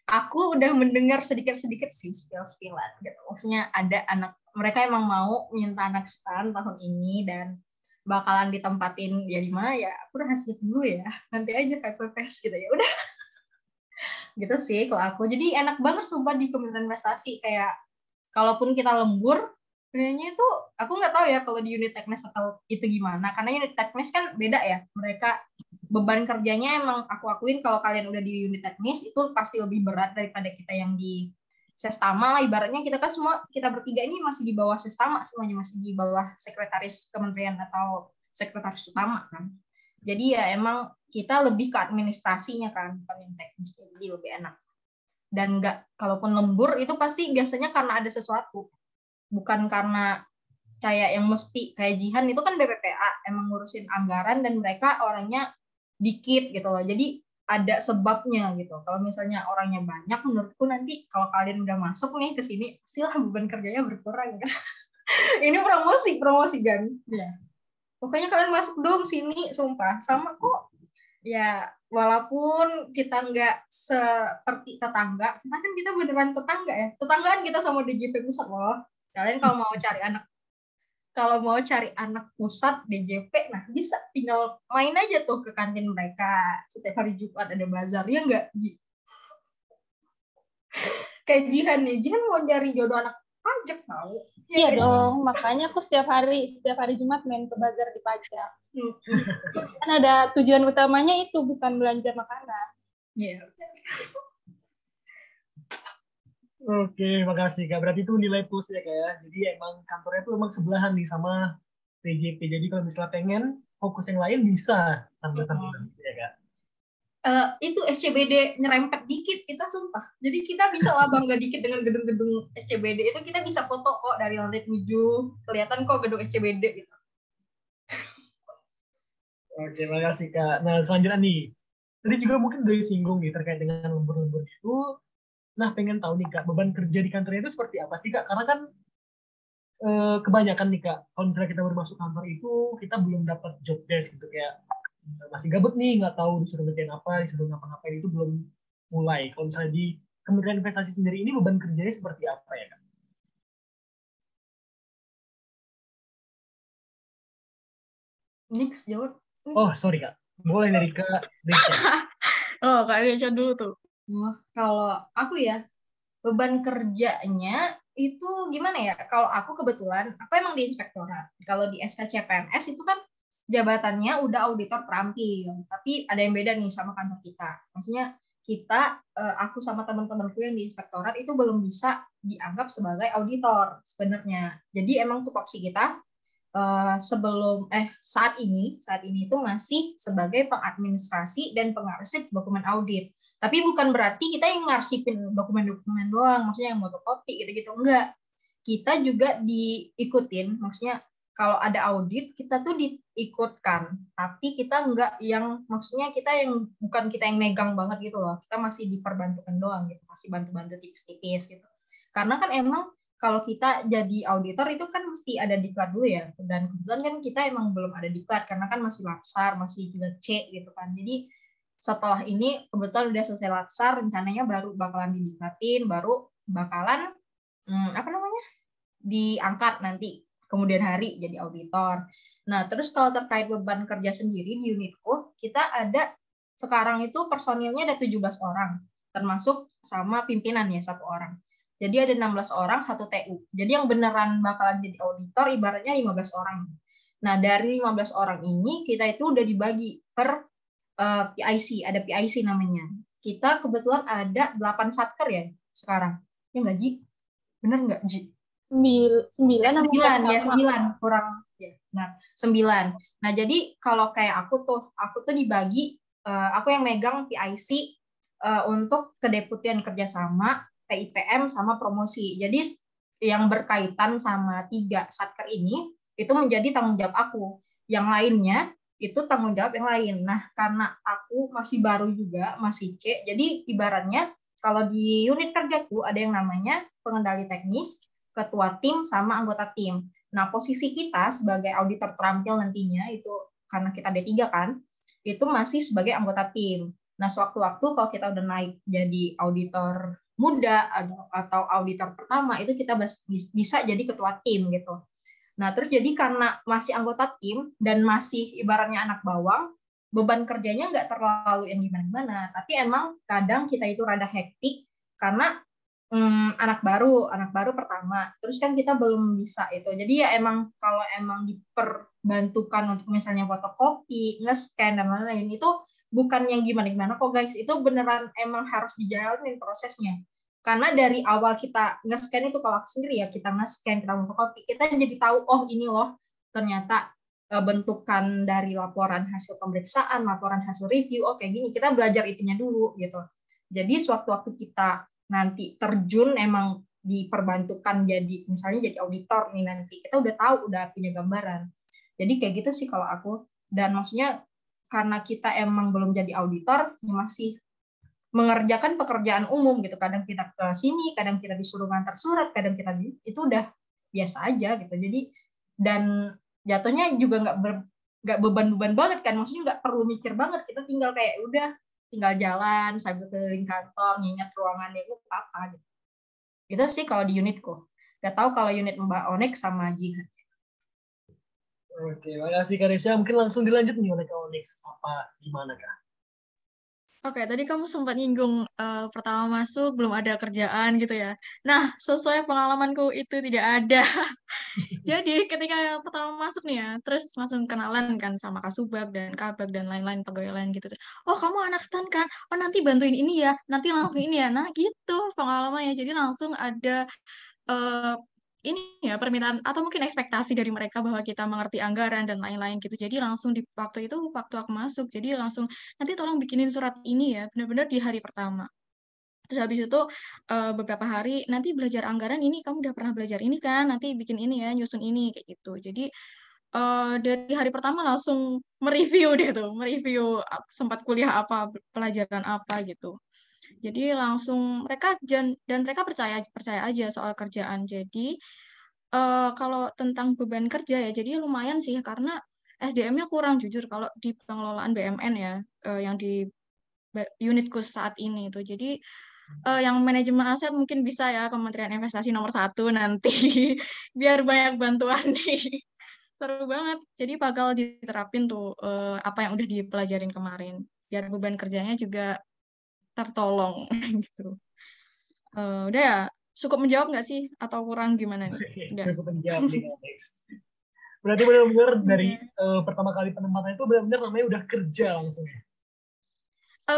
aku udah mendengar sedikit-sedikit sih spill-spillan gitu. Maksudnya ada anak, mereka emang mau minta anak STAN tahun ini dan bakalan ditempatin ya di mana ya, aku udah hasil dulu ya. Nanti aja kayak PPS gitu ya. Udah. Gitu sih kalau aku. Jadi enak banget sumpah di Kementerian Investasi, kayak kalaupun kita lembur kayaknya itu aku nggak tahu ya kalau di unit teknis atau itu gimana, karena unit teknis kan beda ya, mereka beban kerjanya emang aku akuin kalau kalian udah di unit teknis itu pasti lebih berat daripada kita yang di sestama lah, ibaratnya kita kan semua, kita bertiga ini masih di bawah sestama, semuanya masih di bawah sekretaris kementerian atau sekretaris utama kan, jadi ya emang kita lebih ke administrasinya kan, bukan yang teknis, jadi lebih enak. Dan nggak, kalaupun lembur itu pasti biasanya karena ada sesuatu, bukan karena kayak yang mesti kayak Jihan itu kan BPPA emang ngurusin anggaran dan mereka orangnya dikit gitu loh, jadi ada sebabnya gitu. Kalau misalnya orangnya banyak, menurutku nanti kalau kalian udah masuk nih ke sini pastilah beban kerjanya berkurang kan. Ini promosi kan ya, pokoknya kalian masuk dong sini, sumpah sama kok ya, walaupun kita nggak seperti tetangga, karena kan kita beneran tetangga ya, tetanggaan kita sama DJP pusat loh. Kalian kalau mau cari anak pusat DJP, nah bisa tinggal main aja tuh ke kantin mereka. Setiap hari Jumat ada bazar, ya nggak? Kayak Jihan nih, Jihan mau cari jodoh anak pajak tahu. Iya dong, makanya aku setiap hari Jumat main ke bazar di pajak. Kan ada tujuan utamanya itu, bukan belanja makanan. Iya. Oke, makasih Kak. Berarti itu nilai plus ya Kak ya. Jadi emang kantornya tuh emang sebelahan nih sama PJP. Jadi kalau misalnya pengen fokus yang lain bisa sambil-sambil ya Kak. Itu SCBD nyerempet dikit kita sumpah. Jadi kita bisa lah bangga dikit dengan gedung-gedung SCBD itu, kita bisa foto kok dari lantai 7 kelihatan kok gedung SCBD gitu. Oke, makasih Kak. Nah, selanjutnya nih. Tadi juga mungkin udah disinggung nih terkait dengan lembur-lembur itu. Nah, pengen tahu nih Kak, beban kerja di kantornya itu seperti apa sih Kak? Karena kan kebanyakan nih Kak, kalau misalnya kita baru masuk kantor itu, kita belum dapat job desk gitu, kayak masih gabut nih, nggak tahu disuruh ngerjain apa, disuruh ngapa-ngapain, itu belum mulai. Kalau misalnya di Kementerian Investasi sendiri ini beban kerjanya seperti apa ya Kak? Nix jawab. Oh, sorry Kak. Boleh dari Kak Desya. Oh, Kak Desya dulu tuh. Kalau aku ya, beban kerjanya itu gimana ya? Kalau aku kebetulan, aku emang di inspektorat. Kalau di SKCPNS itu kan jabatannya udah auditor terampil. Tapi ada yang beda nih sama kantor kita. Maksudnya kita, aku sama teman-temanku yang di inspektorat itu belum bisa dianggap sebagai auditor sebenarnya. Jadi emang tupoksi kita saat ini itu masih sebagai pengadministrasi dan pengarsip dokumen audit. Tapi bukan berarti kita yang ngarsipin dokumen-dokumen doang, maksudnya yang fotokopi gitu-gitu, enggak. Kita juga diikutin, maksudnya kalau ada audit kita tuh diikutkan, tapi kita enggak yang, maksudnya kita yang bukan kita yang megang banget gitu loh. Kita masih diperbantukan doang gitu, masih bantu-bantu tipis-tipis gitu. Karena kan emang kalau kita jadi auditor itu kan mesti ada diklat dulu ya, dan kebetulan kan kita emang belum ada diklat karena kan masih laksar, masih juga C gitu kan. Jadi setelah ini kebetulan udah selesai laksar, rencananya baru bakalan didiklatin, baru bakalan diangkat nanti kemudian hari jadi auditor. Nah, terus kalau terkait beban kerja sendiri di unitku, kita ada sekarang itu personilnya ada 17 orang, termasuk sama pimpinannya 1 orang. Jadi ada 16 orang, 1 TU. Jadi yang beneran bakalan jadi auditor ibaratnya 15 orang. Nah, dari 15 orang ini kita itu udah dibagi per PIC, ada PIC namanya. Kita kebetulan ada 8 satker ya sekarang. Ya nggak, Ji? Bener nggak, Ji? 9 kurang. Ya, nah, 9. Nah, jadi kalau kayak aku tuh dibagi, aku yang megang PIC untuk kedeputian kerjasama, PIPM, sama promosi. Jadi yang berkaitan sama 3 satker ini itu menjadi tanggung jawab aku. Yang lainnya itu tanggung jawab yang lain. Nah, karena aku masih baru juga, masih C, jadi ibaratnya kalau di unit kerjaku ada yang namanya pengendali teknis, ketua tim, sama anggota tim. Nah, posisi kita sebagai auditor terampil nantinya itu karena kita D3 kan, itu masih sebagai anggota tim. Nah, sewaktu-waktu kalau kita udah naik jadi auditor muda atau auditor pertama, itu kita bisa jadi ketua tim gitu. Nah, terus jadi karena masih anggota tim dan masih ibaratnya anak bawang, beban kerjanya nggak terlalu yang gimana-gimana, tapi emang kadang kita itu rada hektik karena anak baru pertama, terus kan kita belum bisa itu. Jadi ya emang kalau emang diperbantukan untuk misalnya fotokopi, nge-scan dan lain-lain, itu bukan yang gimana-gimana kok guys, itu beneran emang harus dijalanin prosesnya. Karena dari awal kita nge-scan itu, kalau aku sendiri ya, kita nge-scan, kita fotokopi, kita jadi tahu, oh ini loh ternyata bentukan dari laporan hasil pemeriksaan, laporan hasil review, oh kayak gini, kita belajar itunya dulu gitu. Jadi sewaktu-waktu kita nanti terjun emang diperbantukan jadi misalnya jadi auditor nih, nanti kita udah tahu, udah punya gambaran. Jadi kayak gitu sih kalau aku. Dan maksudnya karena kita emang belum jadi auditor, masih mengerjakan pekerjaan umum gitu. Kadang kita ke sini, kadang kita disuruh ngantar surat, kadang kita itu udah biasa aja gitu. Jadi dan jatuhnya juga nggak beban-beban banget kan. Maksudnya nggak perlu mikir banget. Kita tinggal kayak udah tinggal jalan sambil keliling kantor, ngingat ruangannya itu apa gitu. Itu sih kalau di unitku. Gak tahu kalau unit Mbak Onek sama Jihan. Oke, makasih Kak Risha. Mungkin langsung dilanjut nih oleh Kak Onyx. Apa gimana Kak? Oke, tadi kamu sempat nyinggung pertama masuk belum ada kerjaan gitu ya. Nah, sesuai pengalamanku itu tidak ada. Jadi ketika pertama masuk nih ya, terus langsung kenalan kan sama Kasubag dan Kabag dan lain-lain pegawai lain gitu. Oh, kamu anak stan kan? Oh, nanti bantuin ini ya, nanti langsung ini ya. Nah, gitu pengalamannya. Jadi langsung ada eh, ini ya permintaan atau mungkin ekspektasi dari mereka bahwa kita mengerti anggaran dan lain-lain gitu. Jadi langsung di waktu itu waktu aku masuk, jadi langsung nanti tolong bikinin surat ini ya, benar-benar di hari pertama. Terus habis itu beberapa hari nanti belajar anggaran ini kamu udah pernah belajar ini kan, nanti bikin ini ya, nyusun ini kayak gitu. Jadi dari hari pertama langsung mereview deh tuh, mereview sempat kuliah apa, pelajaran apa gitu. Jadi langsung mereka dan mereka percaya percaya aja soal kerjaan. Jadi kalau tentang beban kerja ya, jadi lumayan sih karena SDM-nya kurang jujur kalau di pengelolaan BMN ya, yang di unitku saat ini itu. Jadi yang manajemen aset mungkin bisa ya Kementerian Investasi nomor 1 nanti biar banyak bantuan nih. Seru banget. Jadi bakal diterapin tuh apa yang udah dipelajarin kemarin. Biar beban kerjanya juga tertolong gitu. Udah ya, cukup menjawab nggak sih? Atau kurang gimana nih? Udah. Cukup menjawab nih Kak Onyx. Berarti benar-benar dari Oke. pertama kali penempatan itu benar-benar namanya udah kerja langsung ya?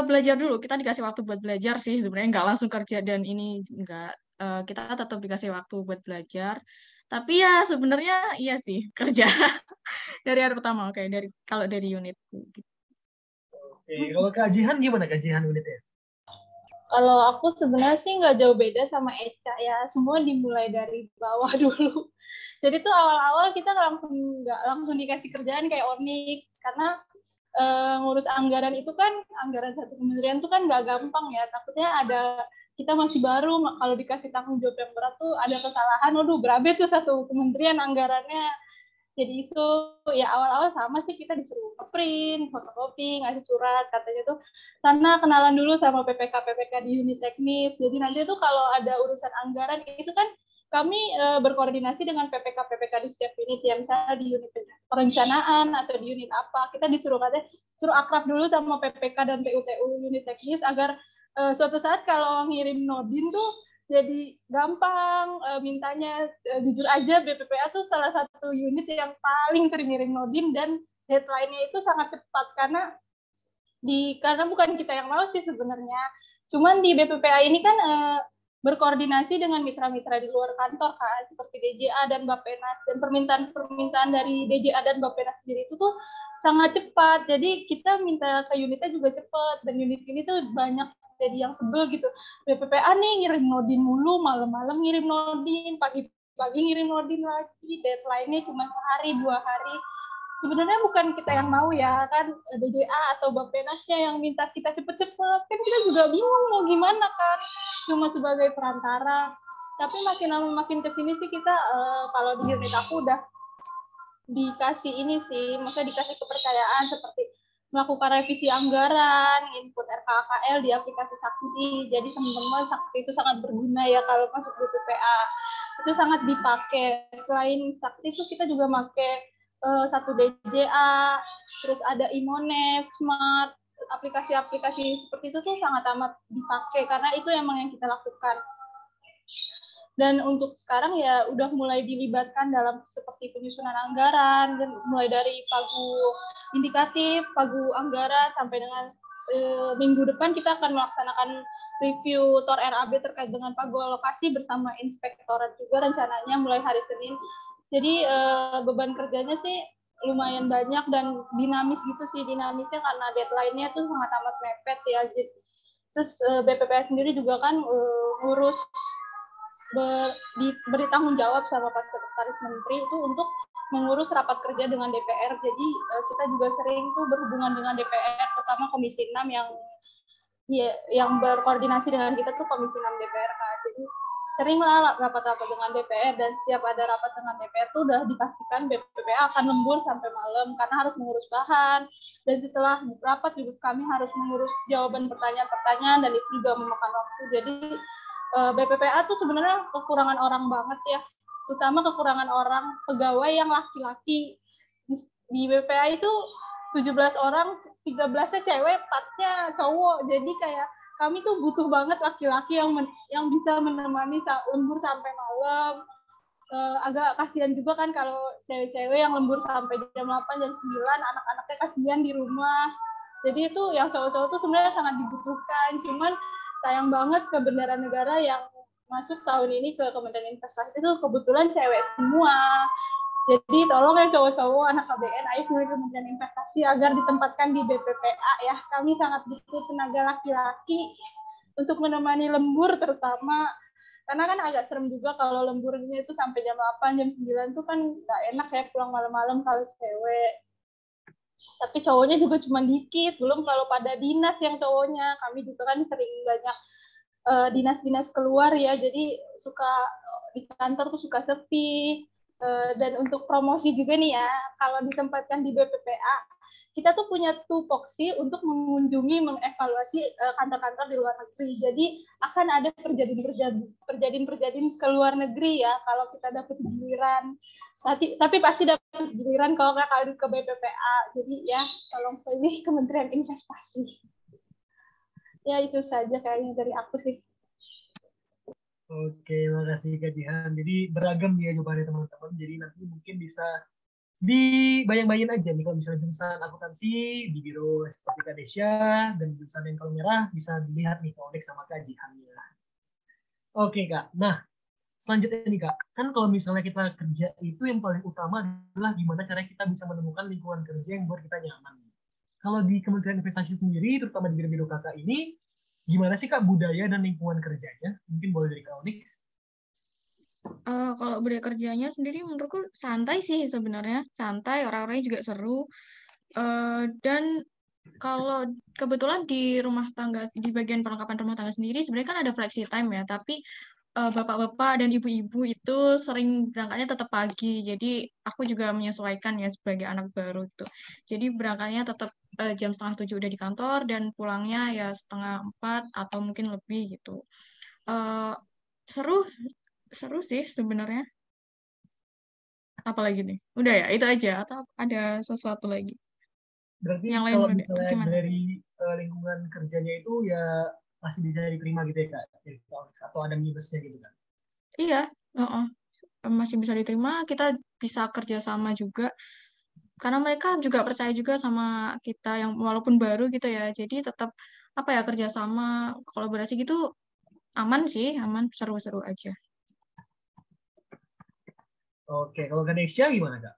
Belajar dulu, kita dikasih waktu buat belajar sih sebenarnya nggak langsung kerja dan ini nggak kita tetap dikasih waktu buat belajar. Tapi ya sebenarnya iya sih kerja dari hari pertama. Oke, dari kalau dari unit. Oke, kalau Kak Jihan gimana Kak Jihan unitnya? Kalau aku sebenarnya sih nggak jauh beda sama Eca ya, semua dimulai dari bawah dulu. Jadi tuh awal-awal kita nggak langsung dikasih kerjaan kayak Onik, karena ngurus anggaran itu kan, anggaran satu kementerian tuh kan nggak gampang ya. Takutnya kita masih baru, kalau dikasih tanggung jawab yang berat tuh ada kesalahan, waduh berabe tuh satu kementerian anggarannya. Jadi itu ya awal-awal sama sih, kita disuruh print, fotokopi, ngasih surat, katanya tuh sana kenalan dulu sama PPK di unit teknis. Jadi nanti tuh kalau ada urusan anggaran itu kan kami berkoordinasi dengan PPK di setiap unit ya, misalnya di unit perencanaan atau di unit apa, kita suruh akrab dulu sama PPK dan PUTU unit teknis agar suatu saat kalau ngirim nodin tuh jadi gampang mintanya. Jujur aja BPPA tuh salah satu unit yang paling sering ngirim nodin dan deadline-nya itu sangat cepat karena bukan kita yang mau sih sebenarnya. Cuman di BPPA ini kan berkoordinasi dengan mitra-mitra di luar kantor kan, seperti DJA dan Bappenas, dan permintaan dari DJA dan Bappenas sendiri itu tuh sangat cepat. Jadi kita minta ke unitnya juga cepat, dan unit ini tuh banyak jadi yang sebel gitu. BPPA nih ngirim nodin mulu, malam-malam ngirim nodin, pagi ngirim nodin lagi, deadline-nya cuma sehari 2 hari. Sebenarnya bukan kita yang mau ya kan, DJA atau Bappenasnya yang minta kita cepet-cepet, kan kita juga bingung mau gimana kan, cuma sebagai perantara. Tapi makin lama makin kesini sih kita kalau di unit aku udah dikasih ini sih, maksudnya dikasih kepercayaan seperti melakukan revisi anggaran, input RKKL di aplikasi Sakti. Jadi teman-teman Sakti itu sangat berguna ya kalau masuk BPPA. Itu sangat dipakai. Selain Sakti itu kita juga pakai satu DJA, terus ada Imonef, Smart, aplikasi-aplikasi seperti itu tuh sangat amat dipakai karena itu emang yang kita lakukan. Dan untuk sekarang ya udah mulai dilibatkan dalam seperti penyusunan anggaran, dan mulai dari pagu indikatif, pagu anggaran, sampai dengan minggu depan kita akan melaksanakan review TOR RAB terkait dengan pagu alokasi bersama inspektorat juga rencananya mulai hari Senin. Jadi beban kerjanya sih lumayan banyak dan dinamis gitu sih, dinamisnya karena deadline-nya tuh sangat amat mepet ya. Terus BPPS sendiri juga kan ngurus diberi tanggung jawab sama Pak Sekretaris Menteri itu untuk mengurus rapat kerja dengan DPR. Jadi kita juga sering tuh berhubungan dengan DPR, terutama Komisi 6 yang berkoordinasi dengan kita tuh Komisi 6 DPR kan. Jadi seringlah rapat-rapat dengan DPR, dan setiap ada rapat dengan DPR tuh udah dipastikan BPPA akan lembur sampai malam karena harus mengurus bahan. Dan setelah rapat juga kami harus mengurus jawaban pertanyaan-pertanyaan, dan itu juga memakan waktu. Jadi BPPA tuh sebenarnya kekurangan orang banget ya, terutama kekurangan orang pegawai yang laki-laki. Di BPPA itu 17 orang, 13-nya cewek, 4-nya cowok. Jadi kayak kami tuh butuh banget laki-laki yang bisa menemani lembur sampai malam. Agak kasihan juga kan kalau cewek-cewek yang lembur sampai jam 8, jam 9, anak-anaknya kasihan di rumah. Jadi itu yang cowok-cowok tuh sebenarnya sangat dibutuhkan. Cuman sayang banget ke bendera negara yang masuk tahun ini ke Kementerian Investasi itu kebetulan cewek semua. Jadi tolong ya cowok-cowok anak KBN, ayo ke Kementerian Investasi agar ditempatkan di BPPA ya. Kami sangat butuh tenaga laki-laki untuk menemani lembur terutama. Karena kan agak serem juga kalau lemburnya itu sampai jam 8, jam 9 tuh kan nggak enak ya pulang malam-malam kalau cewek. Tapi cowoknya juga cuma dikit, belum kalau pada dinas yang cowoknya. Kami juga kan sering banyak dinas-dinas keluar ya, jadi suka di kantor tuh suka sepi. Dan untuk promosi juga nih ya, kalau ditempatkan di BPPA, kita tuh punya tupoksi untuk mengunjungi, mengevaluasi kantor-kantor di luar negeri. Jadi akan ada perjadian ke luar negeri ya, kalau kita dapat giliran. Tapi pasti dapat giliran kalau nggak kali ke BPPA. Jadi ya, tolong pilih Kementerian Investasi. Ya itu saja kayaknya dari aku sih. Oke, makasih Kak Jihan. Jadi beragam ya jawabannya teman-teman. Jadi nanti mungkin bisa dibayang-bayangin aja nih kalau misalnya jurusan akuntansi di biro seperti Kak Desya, dan jurusan yang kalau merah bisa dilihat nih Onyx sama Kak Jihannya. Oke Kak, nah selanjutnya nih Kak, kan kalau misalnya kita kerja itu yang paling utama adalah gimana cara kita bisa menemukan lingkungan kerja yang buat kita nyaman. Kalau di Kementerian Investasi sendiri, terutama di biro-biro Kakak ini, gimana sih Kak budaya dan lingkungan kerjanya? Mungkin boleh dari Kak Onyx. Kalau budaya kerjanya sendiri menurutku santai sih sebenarnya, santai, orang-orangnya juga seru. Dan kalau kebetulan di rumah tangga, di bagian perlengkapan rumah tangga sendiri sebenarnya kan ada flexi time ya, tapi bapak-bapak dan ibu-ibu itu sering berangkatnya tetap pagi. Jadi aku juga menyesuaikan ya sebagai anak baru itu. Jadi berangkatnya tetap jam 6:30 udah di kantor dan pulangnya ya 3:30 atau mungkin lebih gitu. Eh, seru, seru sih sebenarnya. Apalagi nih? Udah ya, itu aja atau ada sesuatu lagi? Berarti Yang lain kalau udah misalnya gimana? dari lingkungan kerjanya itu ya masih bisa diterima gitu ya Kak? Dari Kak Onyx, atau ada minusnya gitu kan? Iya, heeh. Masih bisa diterima, kita bisa kerja sama juga. Karena mereka juga percaya juga sama kita yang walaupun baru gitu ya. Jadi tetap apa ya kerja sama, kolaborasi gitu aman sih, aman, seru-seru aja. Oke, kalau Kak Desya gimana Kak?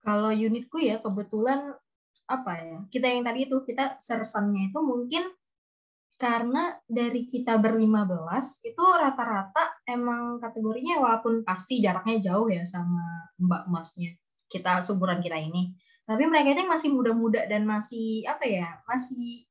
Kalau unitku ya kebetulan apa ya, kita yang tadi itu, kita sersannya itu mungkin karena dari kita ber-15 itu rata-rata emang kategorinya walaupun pasti jaraknya jauh ya sama mbak masnya kita seumuran kita ini, tapi mereka itu masih muda-muda dan masih apa ya, masih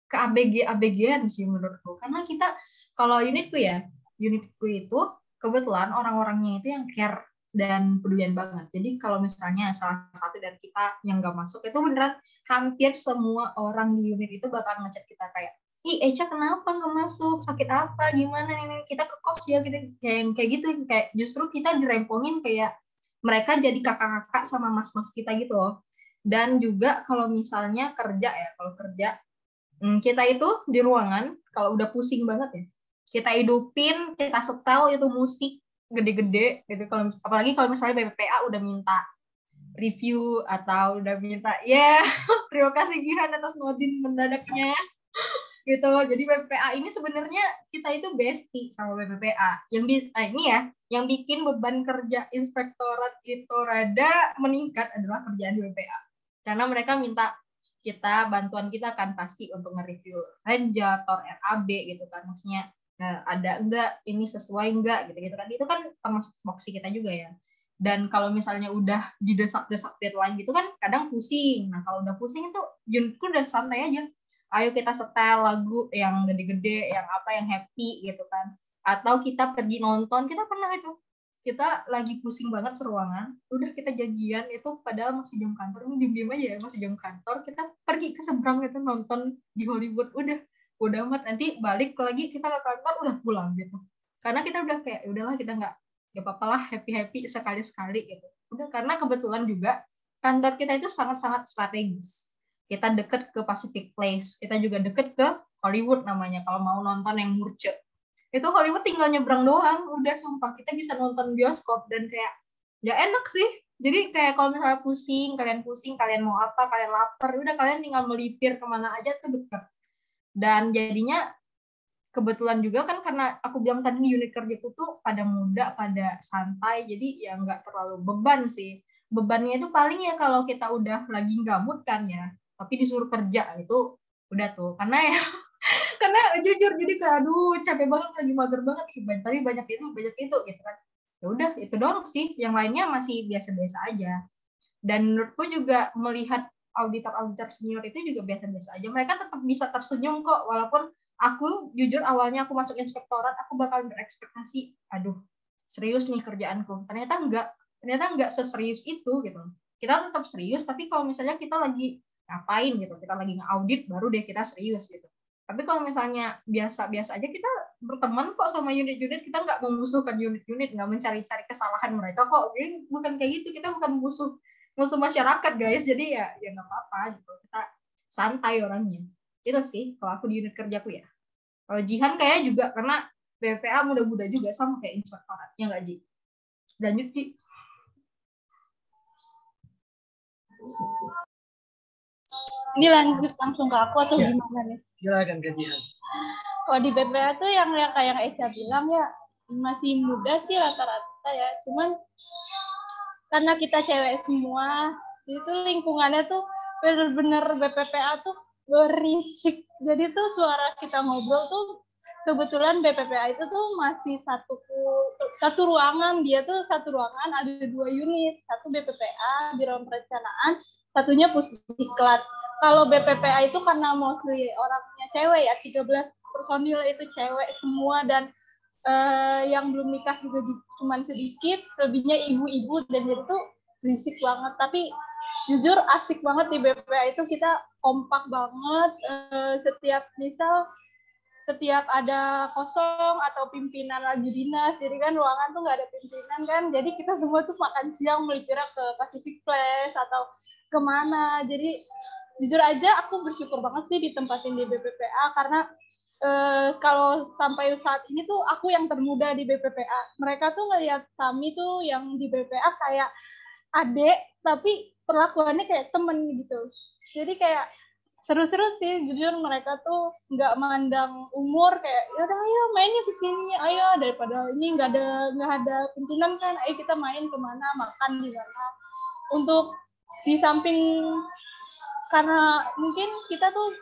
ke ABG-ABG-an sih menurutku. Karena kita kalau unitku itu kebetulan orang-orangnya itu yang care dan pedulian banget. Jadi kalau misalnya salah satu dari kita yang nggak masuk, itu beneran hampir semua orang di unit itu bakal ngechat kita kayak, ih Echa kenapa nggak masuk, sakit apa, gimana nih, kita ke kos ya gitu, kayak gitu, kayak justru kita dirempongin kayak mereka jadi kakak-kakak sama mas-mas kita gitu loh. Dan juga kalau misalnya kerja ya, kalau kerja kita itu di ruangan kalau udah pusing banget ya, kita hidupin, kita setel itu musik gede-gede gitu. Kalau apalagi kalau misalnya BPPA udah minta review atau udah minta terima kasih Gihan atas ngodin mendadaknya gitu. Jadi BPPA ini sebenarnya kita itu bestie sama BPPA. Ini ya, yang bikin beban kerja inspektorat itu rada meningkat adalah kerjaan di BPPA. Karena mereka minta kita, bantuan kita kan pasti untuk nge-review renjator, RAB gitu kan. Maksudnya ada enggak, ini sesuai enggak gitu kan. Itu kan termasuk voksi kita juga ya. Dan kalau misalnya udah didesak-desak deadline gitu kan kadang pusing. Nah kalau udah pusing itu unitku udah santai aja. Ayo kita setel lagu yang gede-gede, yang apa, yang happy gitu kan. Atau kita pergi nonton, kita pernah itu. Kita lagi pusing banget seruangan, udah kita janjian itu padahal masih jam kantor, diem-diem aja ya, masih jam kantor, kita pergi ke seberang gitu nonton di Hollywood, udah amat, nanti balik lagi kita ke kantor udah pulang gitu. Karena kita udah kayak udahlah, kita nggak apa-apa lah, happy sekali-sekali gitu. Udah, karena kebetulan juga kantor kita itu sangat-sangat strategis. Kita deket ke Pacific Place, kita juga deket ke Hollywood namanya kalau mau nonton yang murce. Itu Hollywood tinggal nyebrang doang, udah sumpah kita bisa nonton bioskop dan kayak ya enak sih. Jadi kayak kalau misalnya pusing, kalian mau apa, kalian lapar, udah kalian tinggal melipir kemana aja tuh deket. Dan jadinya kebetulan juga kan karena aku bilang tadi unit kerjaku tuh pada muda, pada santai, jadi ya nggak terlalu beban sih. Bebannya itu paling ya kalau kita udah lagi nggak mood kan ya, tapi disuruh kerja itu udah tuh, karena ya karena jujur jadi kayak aduh capek banget, lagi mager banget nih, tapi banyak itu gitu kan. Ya udah itu doang sih, yang lainnya masih biasa-biasa aja. Dan menurutku juga melihat auditor senior itu juga biasa-biasa aja, mereka tetap bisa tersenyum kok, walaupun aku jujur awalnya aku masuk inspektorat aku bakal berekspektasi aduh serius nih kerjaanku, ternyata enggak seserius itu gitu. Kita tetap serius, tapi kalau misalnya kita lagi ngapain gitu, kita lagi nge-audit baru deh kita serius gitu. Tapi kalau misalnya biasa-biasa aja, kita berteman kok sama unit-unit, kita nggak memusuhkan unit-unit, nggak mencari-cari kesalahan mereka kok. Jadi bukan kayak gitu, kita bukan musuh masyarakat guys. Jadi ya nggak apa-apa gitu, kita santai orangnya. Itu sih kalau aku di unit kerjaku ya. Kalau Jihan kayak juga karena BPA muda-muda juga sama kayak inspektorat, ya nggak Ji? Lanjut Ji. Ini lanjut langsung ke aku atau gimana nih? Silakan Kak Jihan. Kalau di BPA tuh yang kayak yang Echa bilang ya masih muda sih rata-rata ya. Cuman karena kita cewek semua, itu lingkungannya tuh bener-bener BPPA tuh berisik. Jadi tuh suara kita ngobrol tuh kebetulan BPPA itu tuh masih satu ruangan. Dia tuh satu ruangan ada 2 unit. Satu BPPA, Biro Perencanaan, satunya Pusdiklat. Kalau BPPA itu karena mostly orangnya cewek ya, 13 personil itu cewek semua, dan yang belum nikah juga cuma sedikit, lebihnya ibu-ibu, dan jadi tuh berisik banget. Tapi jujur asik banget di BPPA itu, kita kompak banget. Setiap ada kosong atau pimpinan lagi dinas, jadi kan ruangan tuh nggak ada pimpinan kan, jadi kita semua tuh makan siang melipir ke Pacific Place atau kemana. Jadi jujur aja aku bersyukur banget sih ditempatin di BPPA, karena kalau sampai saat ini tuh aku yang termuda di BPPA. Mereka tuh ngelihat kami tuh yang di BPPA kayak adik, tapi perlakuannya kayak temen gitu. Jadi kayak seru-seru sih, jujur mereka tuh nggak mandang umur, kayak yaudah ayo mainnya ke sini, ayo, daripada ini nggak ada pimpinan kan, ayo kita main kemana, makan di mana. Untuk di samping karena mungkin kita tuh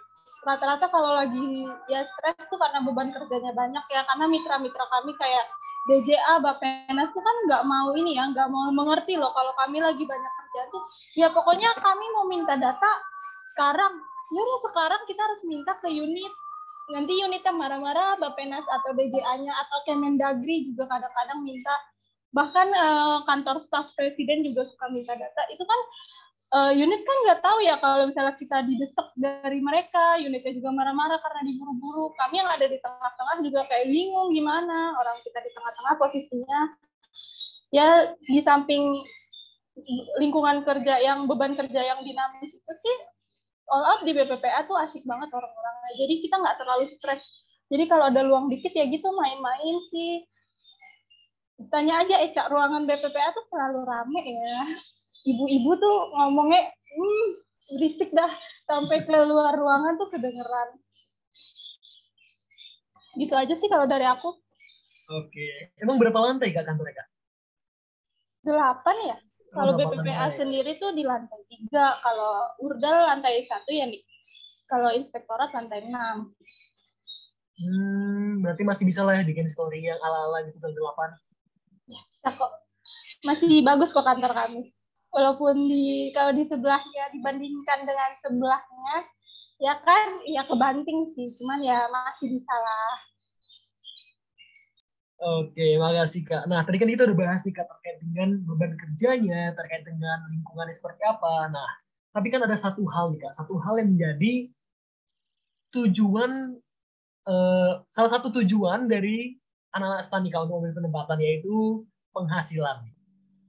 rata-rata kalau lagi ya stres tuh karena beban kerjanya banyak ya, karena mitra-mitra kami kayak DJA, Bappenas tuh kan nggak mau ini ya, nggak mau mengerti loh kalau kami lagi banyak kerjaan tuh. Ya pokoknya kami mau minta data sekarang, ya udah sekarang kita harus minta ke unit. Nanti unitnya marah-marah, Bappenas atau DJA-nya atau Kemendagri juga kadang-kadang minta. Bahkan kantor staf presiden juga suka minta data. Itu kan unit kan nggak tahu ya kalau misalnya kita didesak dari mereka, unitnya juga marah-marah karena diburu-buru. Kami yang ada di tengah-tengah juga kayak bingung gimana, orang kita di tengah-tengah posisinya. Ya di samping lingkungan kerja yang beban kerja yang dinamis itu sih, all out di BPPA tuh asik banget orang-orangnya. Jadi kita nggak terlalu stres. Jadi kalau ada luang dikit ya gitu main-main sih. Tanya aja Eca, ruangan BPPA tuh selalu rame ya. Ibu-ibu tuh ngomongnya berisik dah, sampai keluar ruangan tuh kedengeran. Gitu aja sih kalau dari aku. Oke. Emang berapa lantai Kak kantornya Kak? 8 ya. Kalau berapa BPPA lantai? sendiri tuh di lantai 3. Kalau Urdal lantai 1 ya nih. Kalau inspektorat lantai 6. Berarti masih bisa lah ya bikin story yang ala-ala gitu dari 8. Ya kok. Masih bagus kok kantor kami. Walaupun kalau di sebelahnya dibandingkan dengan sebelahnya, ya kan, ya kebanting sih. Cuman ya masih bisa lah. Oke, makasih Kak. Nah, tadi kan kita udah bahas nih Kak terkait dengan beban kerjanya, terkait dengan lingkungannya seperti apa. Nah, tapi kan ada satu hal nih Kak, satu hal yang menjadi tujuan, salah satu tujuan dari anak-anak STANIKA untuk membeli penempatan, yaitu penghasilan.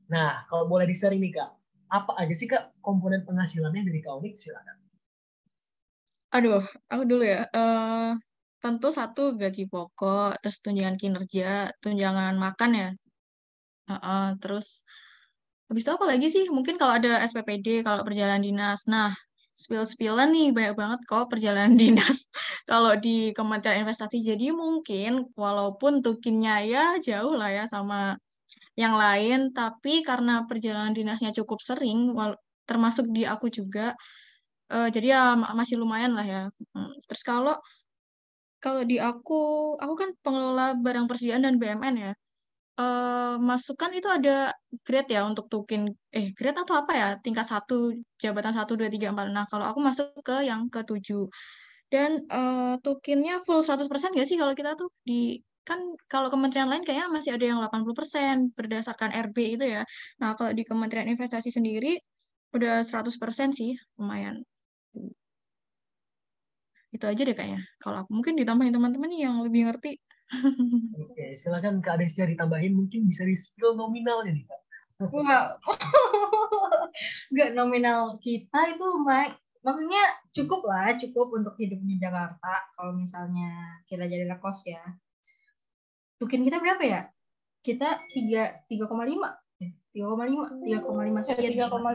Nah, kalau boleh di-sharing nih Kak, apa aja sih Kak komponen penghasilannya dari Kak Unik? Silakan. Aduh, aku dulu ya. Tentu satu gaji pokok, terus tunjangan kinerja, tunjangan makan ya. Terus habis itu apa lagi sih? Mungkin kalau ada SPPD, kalau perjalanan dinas. Nah, spill-spillan nih banyak banget kok perjalanan dinas kalau di Kementerian Investasi. Jadi mungkin walaupun tukinnya ya jauh lah ya sama yang lain, tapi karena perjalanan dinasnya cukup sering, termasuk di aku juga, jadi ya masih lumayan lah ya. Terus kalau di aku kan pengelola barang persediaan dan BMN ya. Masukan itu ada grade ya untuk tukin, grade atau apa ya, tingkat 1, jabatan 1, 2, 3, 4. Nah, kalau aku masuk ke yang ke-7. Dan tukinnya full 100% nggak sih kalau kita tuh kan kalau kementerian lain kayaknya masih ada yang 80% berdasarkan RB itu ya. Nah, kalau di Kementerian Investasi sendiri udah 100% sih, lumayan. Itu aja deh kayaknya. Kalau aku mungkin ditambahin teman-teman nih yang lebih ngerti. Oke, silakan Kak Desya ditambahin, mungkin bisa di-spill nominalnya nih Kak. Wow. Nggak, nominal kita itu maksudnya cukup untuk hidup di Jakarta kalau misalnya kita jadi lekos ya. Tukin kita berapa ya? Kita 3,5 3,5 sekian. 3,5.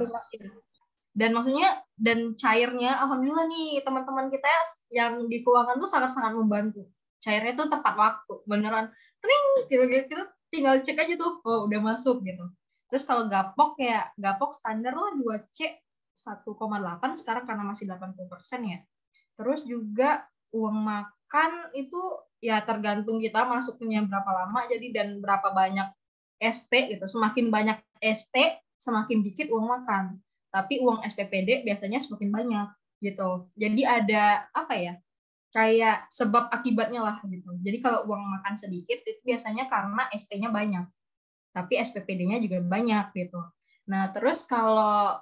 Dan maksudnya dan cairnya alhamdulillah nih teman-teman kita yang di keuangan tuh sangat-sangat membantu. Cairnya tuh tepat waktu, beneran tring kita tinggal cek aja tuh, oh udah masuk gitu. Terus kalau gapok standar lah 2C 1,8 sekarang karena masih 80% ya. Terus juga uang makan itu ya tergantung kita masuknya berapa lama jadi dan berapa banyak ST gitu. Semakin banyak ST, semakin dikit uang makan. Tapi uang SPPD biasanya semakin banyak gitu. Jadi ada apa ya? Kayak sebab akibatnya lah gitu. Jadi kalau uang makan sedikit itu biasanya karena ST-nya banyak. Tapi SPPD-nya juga banyak gitu. Nah, terus kalau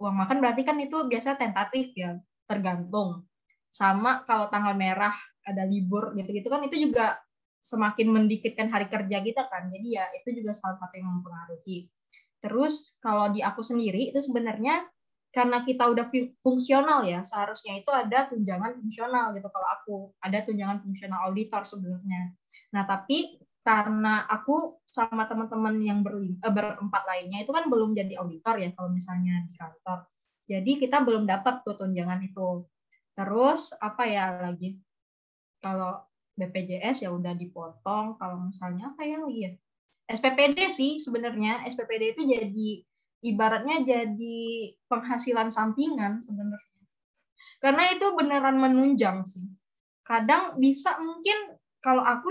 uang makan berarti kan itu biasa tentatif ya, tergantung. Sama kalau tanggal merah ada libur gitu-gitu kan itu juga semakin mendikitkan hari kerja kita kan. Jadi ya itu juga salah satu yang mempengaruhi. Terus kalau di aku sendiri itu sebenarnya karena kita udah fungsional ya, seharusnya itu ada tunjangan fungsional gitu. Kalau aku ada tunjangan fungsional auditor sebenarnya. Nah, tapi karena aku sama teman-teman yang berempat lainnya itu kan belum jadi auditor ya kalau misalnya di kantor. Jadi kita belum dapat tuh tunjangan itu. Terus apa ya lagi? Kalau BPJS ya udah dipotong. Kalau misalnya apa ya lagi ya? SPPD sih sebenarnya. SPPD itu jadi ibaratnya jadi penghasilan sampingan sebenarnya. Karena itu beneran menunjang sih. Kadang bisa mungkin kalau aku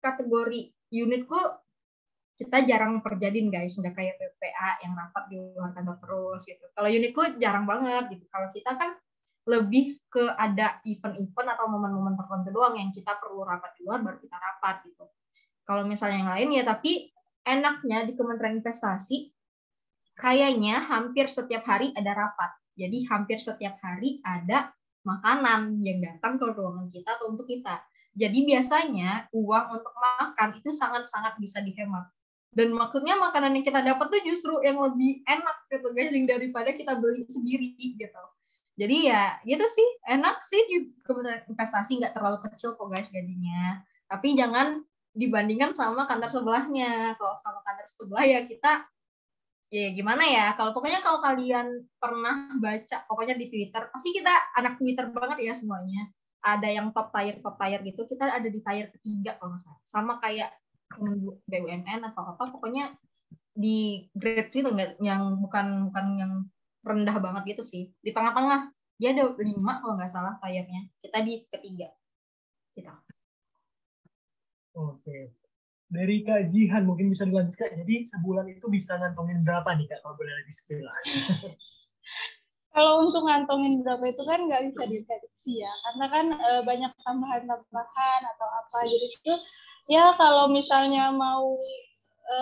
kategori unitku kita jarang perjadin guys, nggak kayak PPA yang rapat di luar kantor terus gitu. Kalau unitku jarang banget gitu. Kalau kita kan lebih ke ada event-event atau momen-momen tertentu doang yang kita perlu rapat di luar baru kita rapat gitu. Kalau misalnya yang lain ya, tapi enaknya di Kementerian Investasi kayaknya hampir setiap hari ada rapat. Jadi hampir setiap hari ada makanan yang datang ke ruangan kita atau untuk kita. Jadi biasanya uang untuk makan itu sangat-sangat bisa dihemat. Dan maksudnya makanan yang kita dapat tuh justru yang lebih enak gitu guys, daripada kita beli sendiri gitu. Jadi ya gitu sih, enak sih di Kementerian Investasi, nggak terlalu kecil kok guys gajinya. Tapi jangan dibandingkan sama kantor sebelahnya. Kalau sama kantor sebelah ya kita ya gimana ya, kalau kalian pernah baca pokoknya di Twitter, pasti kita anak Twitter banget ya semuanya. Ada yang top tier gitu, kita ada di tier ketiga kalau nggak salah. Sama kayak BUMN atau apa, pokoknya di grade itu nggak, yang bukan yang rendah banget gitu sih, di tengah-tengah. Dia ada 5 kalau nggak salah tiernya, kita di ketiga kita. Oke. Dari Kak Jihan mungkin bisa dilanjutkan. Jadi sebulan itu bisa ngantongin berapa nih Kak, kalau boleh lebih spill? Kalau untuk ngantongin berapa itu kan nggak bisa diprediksi ya, karena kan banyak tambahan-tambahan atau apa. Jadi itu ya kalau misalnya mau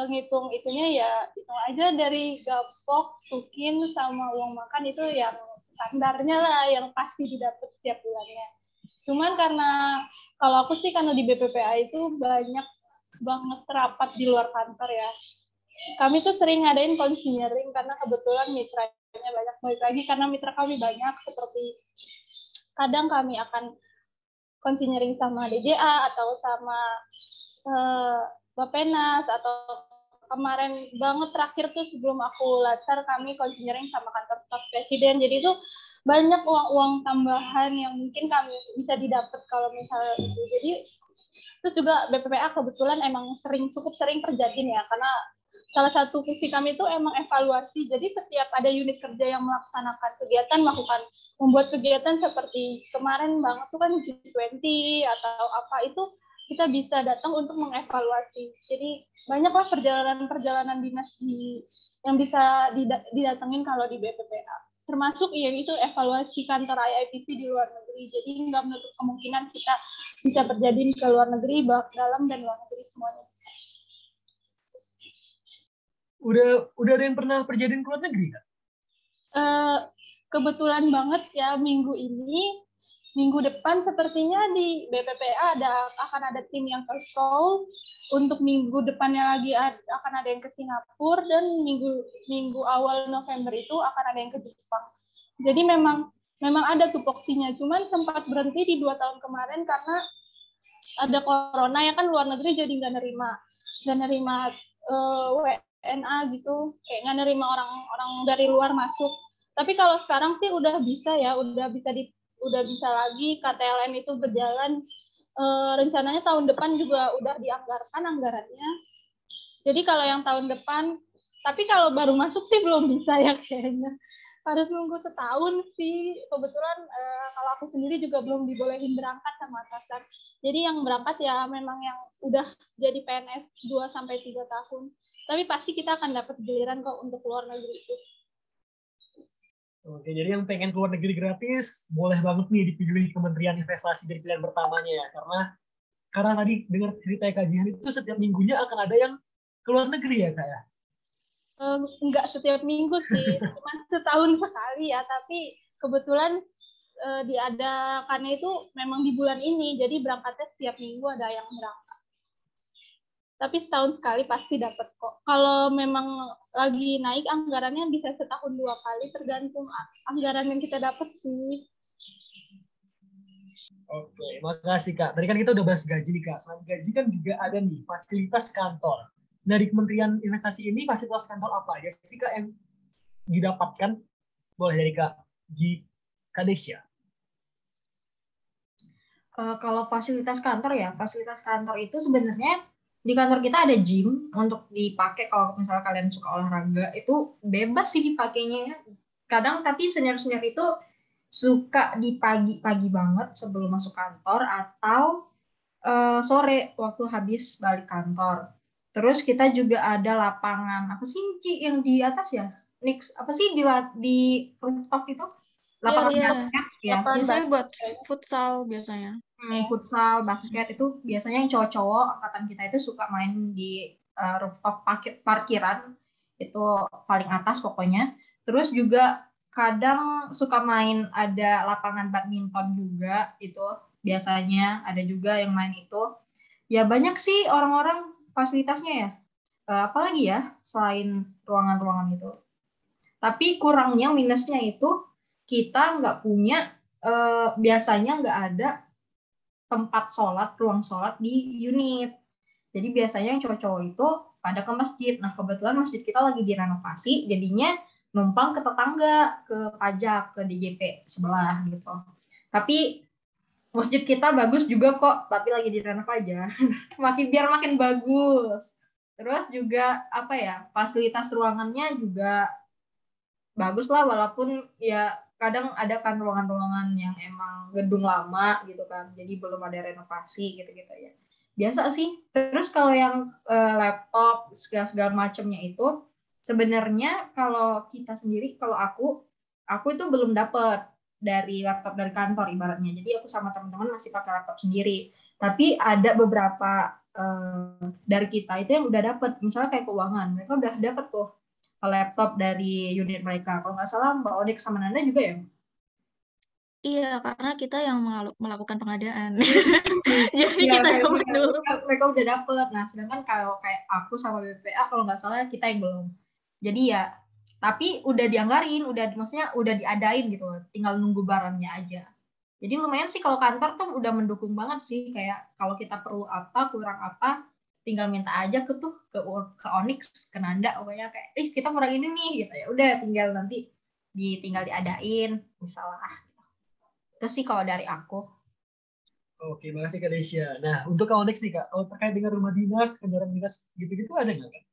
ngitung itunya ya hitung aja dari gapok, tukin, sama uang makan, itu yang standarnya lah, yang pasti didapat setiap bulannya. Cuman karena kalau aku sih karena di BPPA itu banyak banget rapat di luar kantor ya. Kami tuh sering ngadain konseling karena kebetulan mitranya banyak. Balik lagi karena mitra kami banyak, seperti kadang kami akan konseling sama DJA atau sama Bapenas, atau kemarin banget terakhir tuh sebelum aku latar kami konseling sama kantor staf presiden. Jadi itu banyak uang-uang tambahan yang mungkin kami bisa didapat kalau misalnya itu. Jadi itu juga BPPA kebetulan emang cukup sering terjadi ya, karena salah satu visi kami itu emang evaluasi. Jadi setiap ada unit kerja yang melaksanakan kegiatan, membuat kegiatan seperti kemarin banget tuh kan G20 atau apa, itu kita bisa datang untuk mengevaluasi. Jadi banyaklah perjalanan dinas yang bisa didatengin kalau di BPPA. Termasuk yang itu evaluasi kantor IIPC di luar negeri. Jadi nggak menutup kemungkinan kita bisa terjadi ke luar negeri, dalam dan luar negeri semuanya. Udah ada yang pernah perjalanan ke luar negeri Kak? Kebetulan banget ya minggu depan sepertinya di BPPA akan ada tim yang ke Seoul. Untuk minggu depannya lagi akan ada yang ke Singapura, dan minggu awal November itu akan ada yang ke Jepang. Jadi memang ada tupoksinya, cuman sempat berhenti di 2 tahun kemarin karena ada corona ya kan, luar negeri jadi nggak nerima WNA gitu, kayak nggak nerima orang dari luar masuk. Tapi kalau sekarang sih udah bisa ya, udah bisa lagi KTLM itu berjalan. Rencananya tahun depan juga udah dianggarkan anggarannya. Jadi kalau yang tahun depan, tapi kalau baru masuk sih belum bisa ya kayaknya. Harus nunggu setahun sih. Kebetulan kalau aku sendiri juga belum dibolehin berangkat sama atasan. Jadi yang berangkat ya memang yang udah jadi PNS 2-3 tahun. Tapi pasti kita akan dapat giliran kok untuk luar negeri itu. Oke, jadi yang pengen keluar negeri gratis, boleh banget nih dipilih Kementerian Investasi dari pilihan pertamanya ya. Karena tadi dengar cerita Kak Jihan itu setiap minggunya akan ada yang keluar negeri ya Kak ya? Enggak setiap minggu sih, cuma setahun sekali ya. Tapi kebetulan diadakannya itu memang di bulan ini, jadi berangkatnya setiap minggu ada yang berangkat. Tapi setahun sekali pasti dapat kok. Kalau memang lagi naik anggarannya bisa setahun 2 kali, tergantung anggaran yang kita dapat sih. Oke, makasih Kak. Tadi kan kita udah bahas gaji nih Kak. Selain gaji kan juga ada nih fasilitas kantor. Dari Kementerian Investasi ini fasilitas kantor apa aja sih Kak yang didapatkan? Boleh dari Kak Kadesya. Kalau fasilitas kantor itu sebenarnya di kantor kita ada gym untuk dipakai kalau misalnya kalian suka olahraga, itu bebas sih dipakainya ya. Kadang tapi senior itu suka di pagi-pagi banget sebelum masuk kantor atau sore waktu habis balik kantor. Terus kita juga ada lapangan apa sih Ci, yang di atas ya? Nix apa sih di rooftop itu? Lapangan Iya, basket ya. Lapangan biasanya buat basket. futsal biasanya. Futsal, basket itu biasanya yang cowok-cowok angkatan kita itu suka main di rooftop parkiran itu paling atas pokoknya. Terus juga kadang suka main ada lapangan badminton juga itu biasanya ada juga yang main itu. Ya banyak sih orang-orang fasilitasnya ya. Apalagi ya selain ruangan-ruangan itu. Tapi kurangnya minusnya itu kita nggak punya biasanya nggak ada tempat sholat, ruang sholat di unit. Jadi biasanya yang cowok-cowok itu pada ke masjid. Nah kebetulan masjid kita lagi direnovasi, jadinya numpang ke tetangga, ke pajak, ke DJP sebelah gitu. Tapi masjid kita bagus juga kok, tapi lagi direnov aja. biar makin bagus. Terus juga apa ya, fasilitas ruangannya juga bagus lah, walaupun ya kadang ada kan ruangan-ruangan yang emang gedung lama gitu kan, jadi belum ada renovasi gitu-gitu ya. Biasa sih. Terus kalau yang laptop segala macamnya itu sebenarnya kalau kita sendiri, kalau aku itu belum dapat dari laptop dari kantor ibaratnya. Jadi aku sama teman-teman masih pakai laptop sendiri. Tapi ada beberapa dari kita itu yang udah dapat, misalnya kayak keuangan, mereka udah dapat tuh laptop dari unit mereka. Kalau nggak salah Mbak Onyx sama Nanda juga ya? Iya, karena kita yang melakukan pengadaan. Jadi Iya, kita kayak dapat dulu. mereka udah dapet. Nah, sedangkan kalau kayak aku sama BPA, kalau nggak salah kita yang belum. Jadi ya, tapi udah dianggarin, maksudnya udah diadain gitu. Tinggal nunggu barangnya aja. Jadi lumayan sih kalau kantor tuh udah mendukung banget sih. Kayak kalau kita perlu apa, kurang apa, tinggal minta aja ke Onyx, ke Nanda, pokoknya kayak, kita kurang ini nih, gitu ya. Udah tinggal nanti tinggal diadain, misalnya. Itu sih kalau dari aku. Oke, makasih Kak Desya. Nah, untuk Kak Onyx nih Kak, kalau terkait dengan rumah dinas, kendaraan dinas gitu-gitu ada nggak Kak?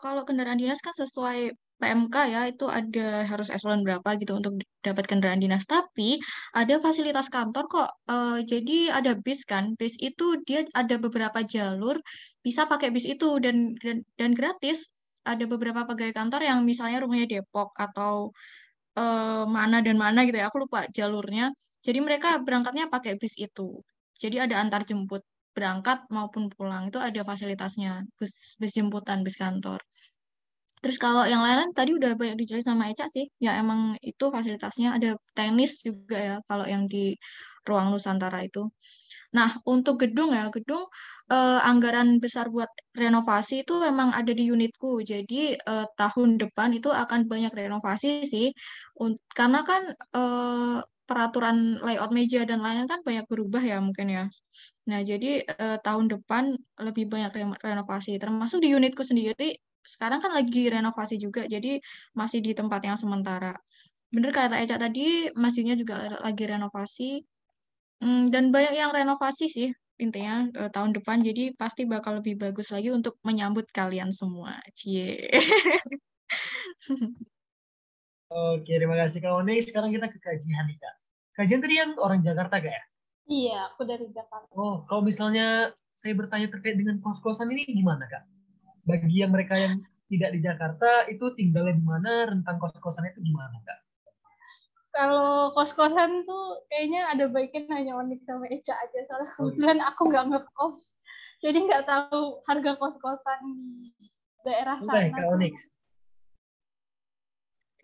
Kalau kendaraan dinas kan sesuai PMK ya, itu ada harus eselon berapa gitu untuk dapat kendaraan dinas. Tapi ada fasilitas kantor kok. Jadi ada bis kan. Bis itu dia ada beberapa jalur, bisa pakai bis itu dan gratis. Ada beberapa pegawai kantor yang misalnya rumahnya Depok atau mana dan mana gitu ya. Aku lupa jalurnya. Jadi mereka berangkatnya pakai bis itu. Jadi ada antar jemput berangkat maupun pulang itu ada fasilitasnya bis jemputan bis kantor. Terus kalau yang lain tadi udah banyak dijelasin sama Eca sih, ya emang itu fasilitasnya ada tenis juga ya kalau yang di ruang Nusantara itu. Nah untuk gedung ya gedung anggaran besar buat renovasi itu memang ada di unitku. Jadi tahun depan itu akan banyak renovasi sih, karena kan peraturan layout meja dan lain-lain kan banyak berubah ya mungkin ya. Nah, jadi tahun depan lebih banyak renovasi. Termasuk di unitku sendiri, sekarang kan lagi renovasi juga, jadi masih di tempat yang sementara. Bener kata Eca tadi, masjidnya juga lagi renovasi. Dan banyak yang renovasi sih, intinya tahun depan. Jadi pasti bakal lebih bagus lagi untuk menyambut kalian semua. Cie. Oke, terima kasih Kak Onyx. Sekarang kita ke kajian nih Kak. Kajian tadi yang orang Jakarta Kak ya? Iya, aku dari Jakarta. Oh, kalau misalnya saya bertanya terkait dengan kos-kosan ini gimana Kak? Bagi yang mereka yang tidak di Jakarta, itu tinggalnya di mana, rentang kos-kosannya itu gimana Kak? Kalau kos-kosan tuh kayaknya ada baiknya hanya Onyx sama Eca aja. Soalnya Oh, kebetulan aku nggak ngekos. Jadi nggak tahu harga kos-kosan di daerah boleh sana Kak tuh. Onyx.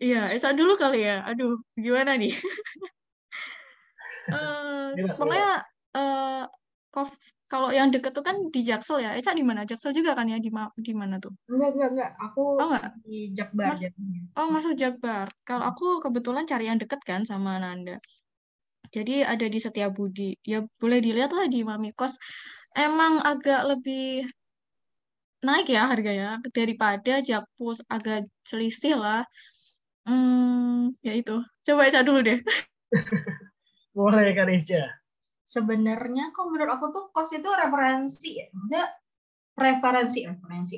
Iya, Esa dulu kali ya. Aduh, gimana nih? Bebas, Pokoknya bebas. eh kos kalau yang deket tuh kan di Jaksel ya. Eca di mana? Jaksel juga kan ya di mana tuh? Enggak. Aku Oh enggak, di Jakbar Mas. jadinya. Oh masuk Jakbar. Kalau aku kebetulan cari yang deket kan sama Nanda. Jadi ada di Setiabudi. Ya boleh dilihat lah di Mami Kos. Emang agak lebih naik ya harganya daripada Jakpus, agak selisih lah. Ya itu. Coba Eca dulu deh. Boleh Kak Desya. Sebenarnya kalau menurut aku tuh kos itu referensi ya. Maksudnya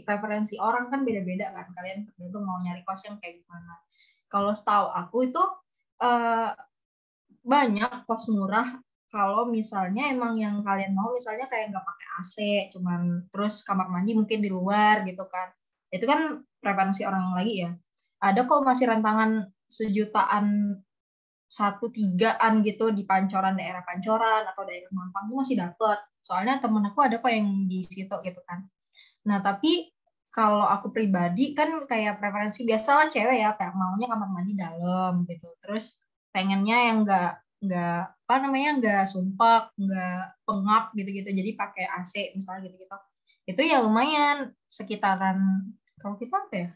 preferensi orang kan beda-beda kan. Kalian tergantung mau nyari kos yang kayak gimana. Kalau setahu aku itu eh, banyak kos murah kalau misalnya emang yang kalian mau, misalnya kayak nggak pakai AC, cuman terus kamar mandi mungkin di luar gitu kan. Itu kan preferensi orang lagi ya. Ada kok masih rentangan sejutaan 1,3-an gitu di Pancoran, daerah Pancoran atau daerah Mampang tuh masih dapet. Soalnya temen aku ada kok yang di situ gitu kan. Nah, tapi kalau aku pribadi kan kayak preferensi biasalah cewek ya, kayak maunya kamar mandi dalam gitu. Terus pengennya yang nggak apa namanya, nggak sumpek, nggak pengap gitu-gitu. Jadi pakai AC misalnya gitu-gitu. Itu ya lumayan sekitaran, kalau kita apa ya?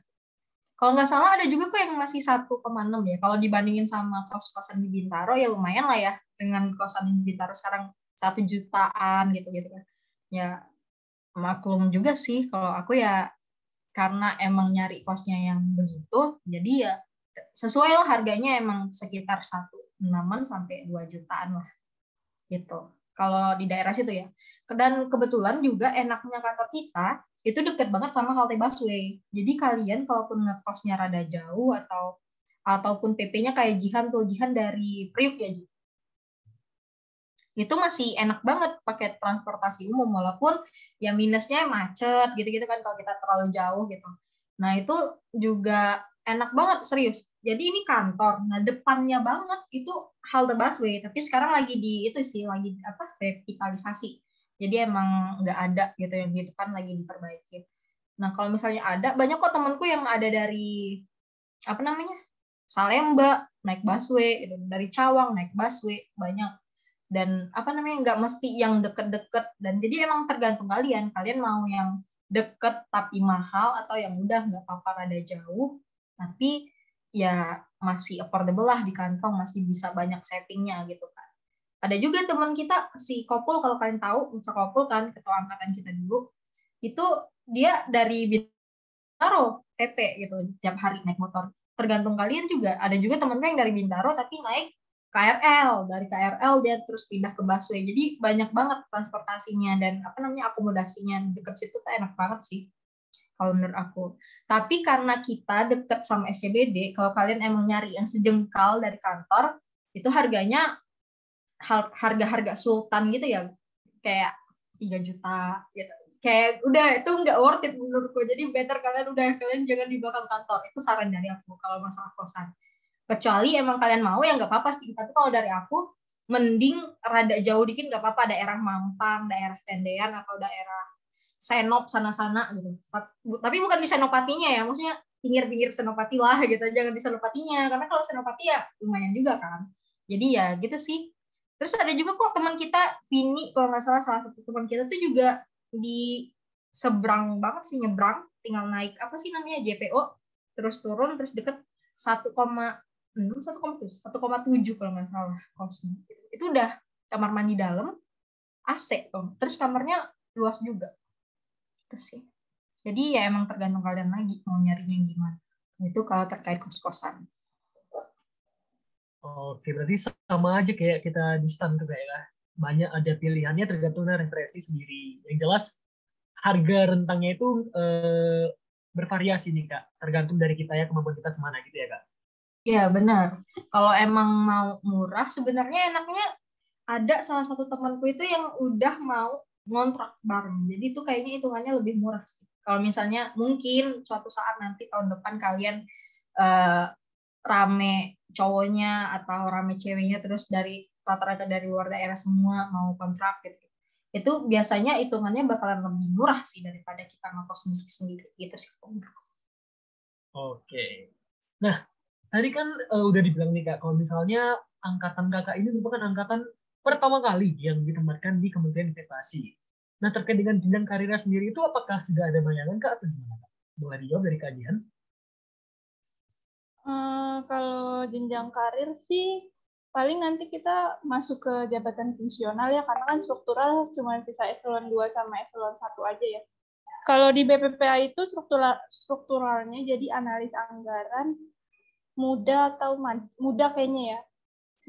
Kalau nggak salah ada juga kok yang masih 1,6 ya. Kalau dibandingin sama kos-kosan di Bintaro ya lumayan lah ya. Dengan kosan di Bintaro sekarang 1 jutaan gitu-gitu kan. Ya maklum juga sih kalau aku ya, karena emang nyari kosnya yang begitu, jadi ya sesuai lah harganya, emang sekitar 1,6-an sampai 2 jutaan lah gitu. Kalau di daerah situ ya. Dan kebetulan juga enaknya kantor kita itu deket banget sama halte busway. Jadi kalian kalaupun ngekosnya rada jauh ataupun PP-nya kayak Jihan tuh, Jihan dari Priuk ya, itu masih enak banget pakai transportasi umum, walaupun ya minusnya macet gitu-gitu kan kalau kita terlalu jauh gitu. Nah itu juga enak banget, serius. Jadi ini kantor, nah depannya banget itu halte busway, tapi sekarang lagi di itu sih, lagi apa, revitalisasi. Jadi emang nggak ada gitu yang di depan, lagi diperbaiki. Nah kalau misalnya ada, banyak kok temanku yang ada dari apa namanya, Salemba naik busway gitu, dari Cawang naik busway banyak. Dan apa namanya, nggak mesti yang deket-deket, dan jadi emang tergantung kalian mau yang deket tapi mahal, atau yang udah nggak apa-apa rada jauh tapi ya masih affordable lah, di kantong masih bisa banyak settingnya gitu kan. Ada juga teman kita si Kopul, kalau kalian tahu Musa Kopul kan, ketua angkatan kita dulu, itu dia dari Bintaro PP gitu, tiap hari naik motor. Tergantung kalian juga. Ada juga temen yang dari Bintaro tapi naik KRL, dari KRL dia terus pindah ke busway. Jadi banyak banget transportasinya, dan apa namanya, akomodasinya deket situ tuh enak banget sih kalau menurut aku. Tapi karena kita deket sama SCBD, kalau kalian emang nyari yang sejengkal dari kantor, itu harganya harga-harga sultan gitu ya, kayak 3 juta gitu. Kayak udah itu nggak worth it menurutku. Jadi better kalian jangan di belakang kantor. Itu saran dari aku kalau masalah kosan. Kecuali emang kalian mau ya nggak apa-apa sih. Tapi kalau dari aku mending rada jauh dikit nggak apa-apa, daerah Mampang, daerah Tendean atau daerah Senop sana-sana gitu. Tapi bukan di Senopatinya ya, maksudnya pinggir-pinggir Senopati lah gitu. Jangan di Senopatinya, karena kalau Senopati ya lumayan juga kan. Jadi ya gitu sih. Terus ada juga kok teman kita, Vini, kalau nggak salah satu teman kita tuh juga di seberang banget sih, nyebrang, tinggal naik apa sih namanya, JPO, terus turun, terus deket 1,7 kalau nggak salah kosnya. Itu udah kamar mandi dalam, AC tuh. Terus kamarnya luas juga. Itu sih. Jadi ya emang tergantung kalian lagi mau nyarinya gimana. Itu kalau terkait kos-kosan. Oke, berarti sama aja kayak kita di stand tuh kayak lah. Banyak ada pilihannya tergantung dari referensi sendiri. Yang jelas harga rentangnya itu bervariasi nih Kak, tergantung dari kita ya, kemampuan kita semana gitu ya Kak. Ya benar. Kalau emang mau murah, sebenarnya enaknya ada salah satu temanku itu yang udah mau ngontrak bareng. Jadi itu kayaknya hitungannya lebih murah sih. Kalau misalnya mungkin suatu saat nanti tahun depan kalian eh, rame cowoknya atau rame ceweknya, terus dari rata-rata dari luar daerah semua mau kontrak gitu. Itu biasanya hitungannya bakalan lebih murah sih daripada kita ngekos sendiri-sendiri gitu sih. Oke. Nah, tadi kan udah dibilang nih Kak, kalau misalnya angkatan Kakak ini merupakan angkatan pertama kali yang ditempatkan di Kementerian Investasi. Nah, terkait dengan jenjang karirnya sendiri itu apakah sudah ada bayangan Kak atau gimana Kak? Boleh dijawab dari Kak Jihan? Kalau jenjang karir sih paling nanti kita masuk ke jabatan fungsional ya, karena kan struktural cuma sisa eselon 2 sama eselon 1 aja ya. Kalau di BPPA itu strukturalnya jadi analis anggaran, muda atau muda kayaknya ya.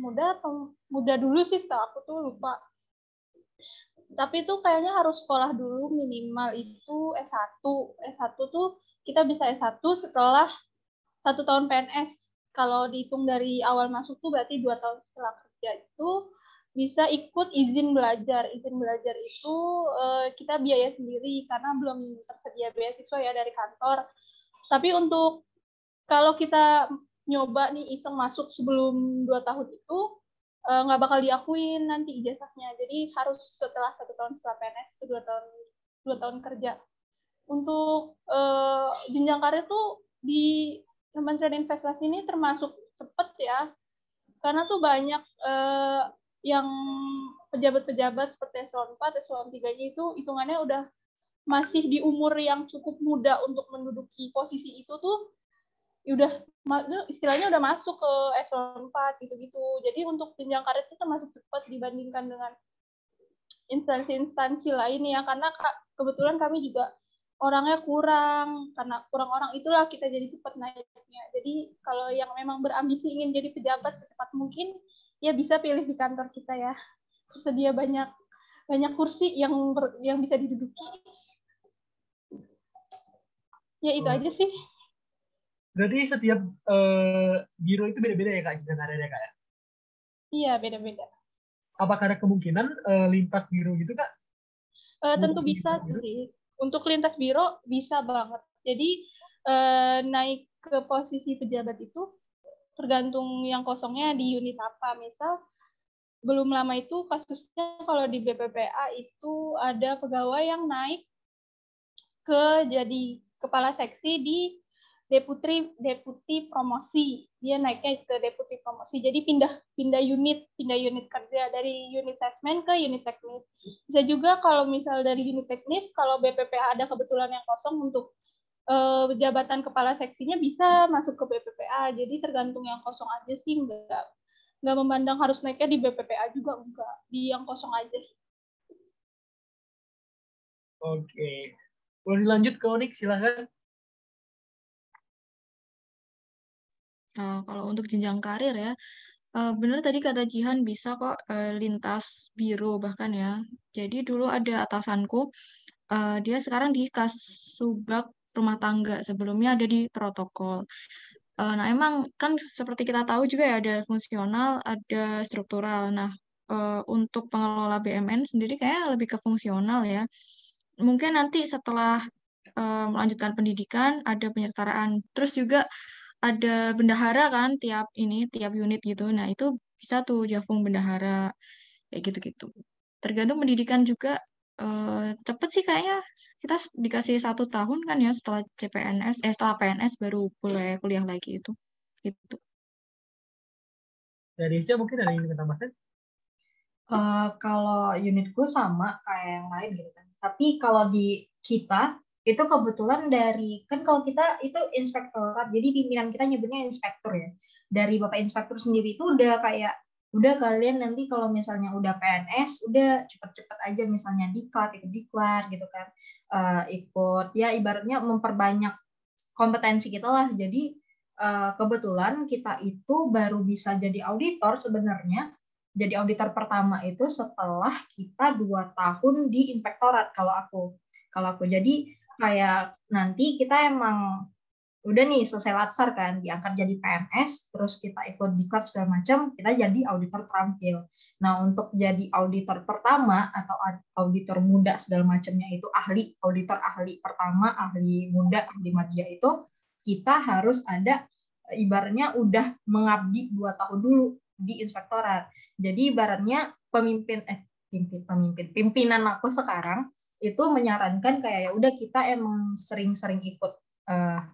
Muda atau muda dulu sih, setahu aku tuh lupa. Tapi itu kayaknya harus sekolah dulu, minimal itu S1. S1 tuh kita bisa S1 setelah 1 tahun PNS. kalau dihitung dari awal masuk tuh berarti 2 tahun setelah kerja itu bisa ikut izin belajar. Izin belajar itu kita biaya sendiri karena belum tersedia beasiswa ya dari kantor. Tapi untuk kalau kita nyoba nih iseng masuk sebelum 2 tahun itu nggak bakal diakuin nanti ijazahnya. Jadi harus setelah 1 tahun setelah PNS itu 2 tahun kerja. Untuk jenjang karir tuh di Kementerian Investasi ini termasuk cepet ya, karena tuh banyak yang pejabat-pejabat seperti eselon 4, eselon 3-nya itu hitungannya udah masih di umur yang cukup muda untuk menduduki posisi itu tuh udah istilahnya udah masuk ke eselon 4 gitu-gitu. Jadi untuk jenjang karir itu termasuk cepat dibandingkan dengan instansi-instansi lain ya, karena kebetulan kami juga orangnya kurang, karena kurang orang itulah kita jadi cepat naiknya. Jadi kalau yang memang berambisi ingin jadi pejabat secepat mungkin ya bisa pilih di kantor kita ya. Tersedia banyak kursi yang bisa diduduki. Ya itu aja sih. Berarti setiap biro itu beda-beda ya Kak, jenjang karirnya Kak ya? Iya, beda-beda. Apakah ada kemungkinan lintas biro gitu Kak? Tentu bisa sih. Untuk lintas biro bisa banget. Jadi naik ke posisi pejabat itu tergantung yang kosongnya di unit apa. Misal belum lama itu kasusnya kalau di BPPA itu ada pegawai yang naik ke jadi kepala seksi di deputi promosi. Dia naiknya ke deputi promosi. Jadi pindah unit kerja dari unit assessment ke unit teknis. Bisa juga kalau misal dari unit teknis, kalau BPPA ada kebetulan yang kosong untuk jabatan kepala seksinya bisa masuk ke BPPA. Jadi tergantung yang kosong aja sih, nggak memandang harus naiknya di BPPA juga, enggak. Di yang kosong aja. Oke. Boleh dilanjut ke Onyx, silakan. Kalau untuk jenjang karir ya, benar tadi kata Jihan bisa kok lintas biro bahkan ya. Jadi dulu ada atasanku, dia sekarang di Kasubag rumah tangga, sebelumnya ada di protokol. Nah emang kan seperti kita tahu juga ya ada fungsional, ada struktural. Nah untuk pengelola BMN sendiri kayaknya lebih ke fungsional ya. Mungkin nanti setelah melanjutkan pendidikan ada penyertaraan. Terus juga ada bendahara kan tiap unit gitu. Nah, itu bisa tuh Jafung bendahara kayak gitu-gitu. Tergantung pendidikan juga cepet sih kayaknya kita dikasih 1 tahun kan ya setelah setelah PNS baru boleh kuliah lagi itu. Gitu. Dari Isya mungkin ada yang ingin tambahkan? Kalau unitku sama kayak yang lain gitu kan. Tapi kalau di kita itu kebetulan dari kan kalau kita itu inspektorat, jadi pimpinan kita nyebutnya inspektur ya. Dari Bapak Inspektur sendiri itu udah kayak udah kalian nanti kalau misalnya udah PNS udah cepet-cepet aja misalnya ikut diklat gitu kan. Ikut ya ibaratnya memperbanyak kompetensi kita lah. Jadi kebetulan kita itu baru bisa jadi auditor sebenarnya. Jadi auditor pertama itu setelah kita 2 tahun di inspektorat kalau aku jadi kayak nanti kita emang udah nih selesai latsar kan diangkat jadi PNS terus kita ikut diklat segala macam kita jadi auditor terampil. Nah untuk jadi auditor pertama atau auditor muda segala macamnya itu auditor ahli pertama, ahli muda, ahli media itu kita harus ada ibaratnya udah mengabdi 2 tahun dulu di inspektorat. Jadi ibaratnya pimpinan aku sekarang itu menyarankan kayak ya udah kita emang sering-sering ikut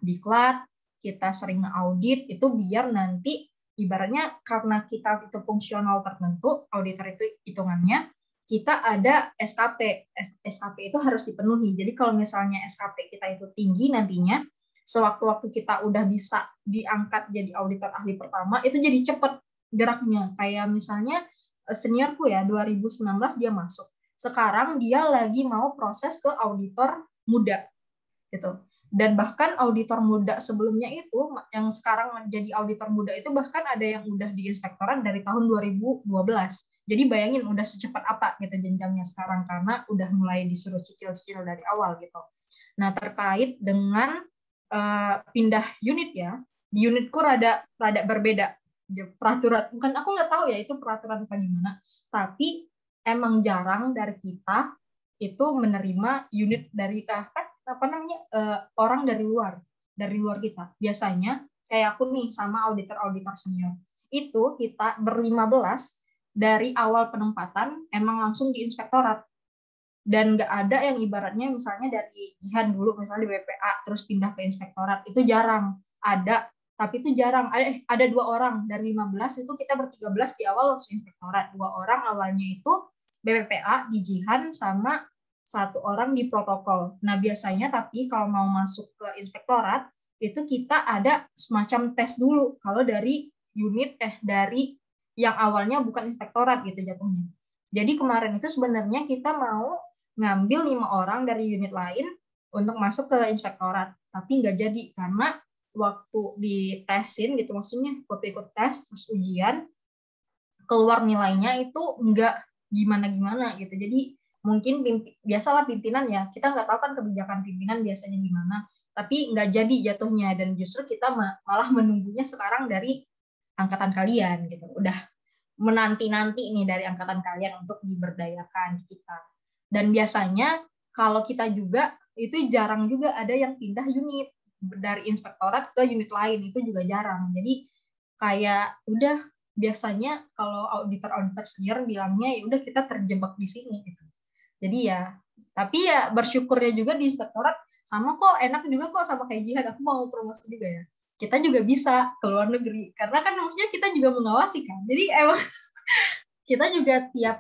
diklat, kita sering audit itu biar nanti ibaratnya karena kita itu fungsional tertentu, auditor itu hitungannya kita ada SKP. SKP itu harus dipenuhi. Jadi kalau misalnya SKP kita itu tinggi nantinya sewaktu-waktu kita udah bisa diangkat jadi auditor ahli pertama itu jadi cepat geraknya. Kayak misalnya seniorku ya 2019 dia masuk. Sekarang dia lagi mau proses ke auditor muda gitu. Dan bahkan auditor muda sebelumnya itu yang sekarang menjadi auditor muda itu bahkan ada yang udah di inspektorat dari tahun 2012. Jadi bayangin udah secepat apa gitu jenjangnya sekarang karena udah mulai disuruh cicil-cicil dari awal gitu. Nah, terkait dengan pindah unit ya. Di unitku rada berbeda peraturan, bukan aku nggak tahu ya itu peraturan apa gimana, tapi emang jarang dari kita itu menerima unit dari orang dari luar kita. Biasanya kayak aku nih sama auditor senior itu kita ber-15 dari awal penempatan emang langsung di inspektorat, dan nggak ada yang ibaratnya misalnya dari Jihan dulu misalnya di BPA terus pindah ke inspektorat, itu jarang. Ada, tapi itu jarang. Ada 2 orang dari 15 itu kita ber-13 di awal langsung inspektorat. 2 orang awalnya itu BPPA di Jihan sama 1 orang di protokol. Nah biasanya tapi kalau mau masuk ke inspektorat itu kita ada semacam tes dulu kalau dari dari yang awalnya bukan inspektorat gitu jatuhnya. Jadi kemarin itu sebenarnya kita mau ngambil 5 orang dari unit lain untuk masuk ke inspektorat, tapi nggak jadi karena waktu ditesin gitu, maksudnya waktu ikut tes terus ujian keluar nilainya itu nggak gimana-gimana gitu. Jadi mungkin biasalah pimpinan ya, kita nggak tahu kan kebijakan pimpinan biasanya gimana, tapi nggak jadi jatuhnya, dan justru kita malah menunggunya sekarang dari angkatan kalian gitu. Udah menanti-nanti nih dari angkatan kalian untuk diberdayakan kita. Dan biasanya kalau kita juga itu jarang juga ada yang pindah unit dari inspektorat ke unit lain, itu juga jarang. Jadi kayak udah biasanya kalau auditor senior bilangnya ya udah kita terjebak di sini gitu. Jadi ya, tapi ya bersyukurnya juga di inspektorat sama kok, enak juga kok sama kayak Jihan, aku mau promosi juga ya. Kita juga bisa ke luar negeri karena kan maksudnya kita juga mengawasi kan. Jadi emang kita juga tiap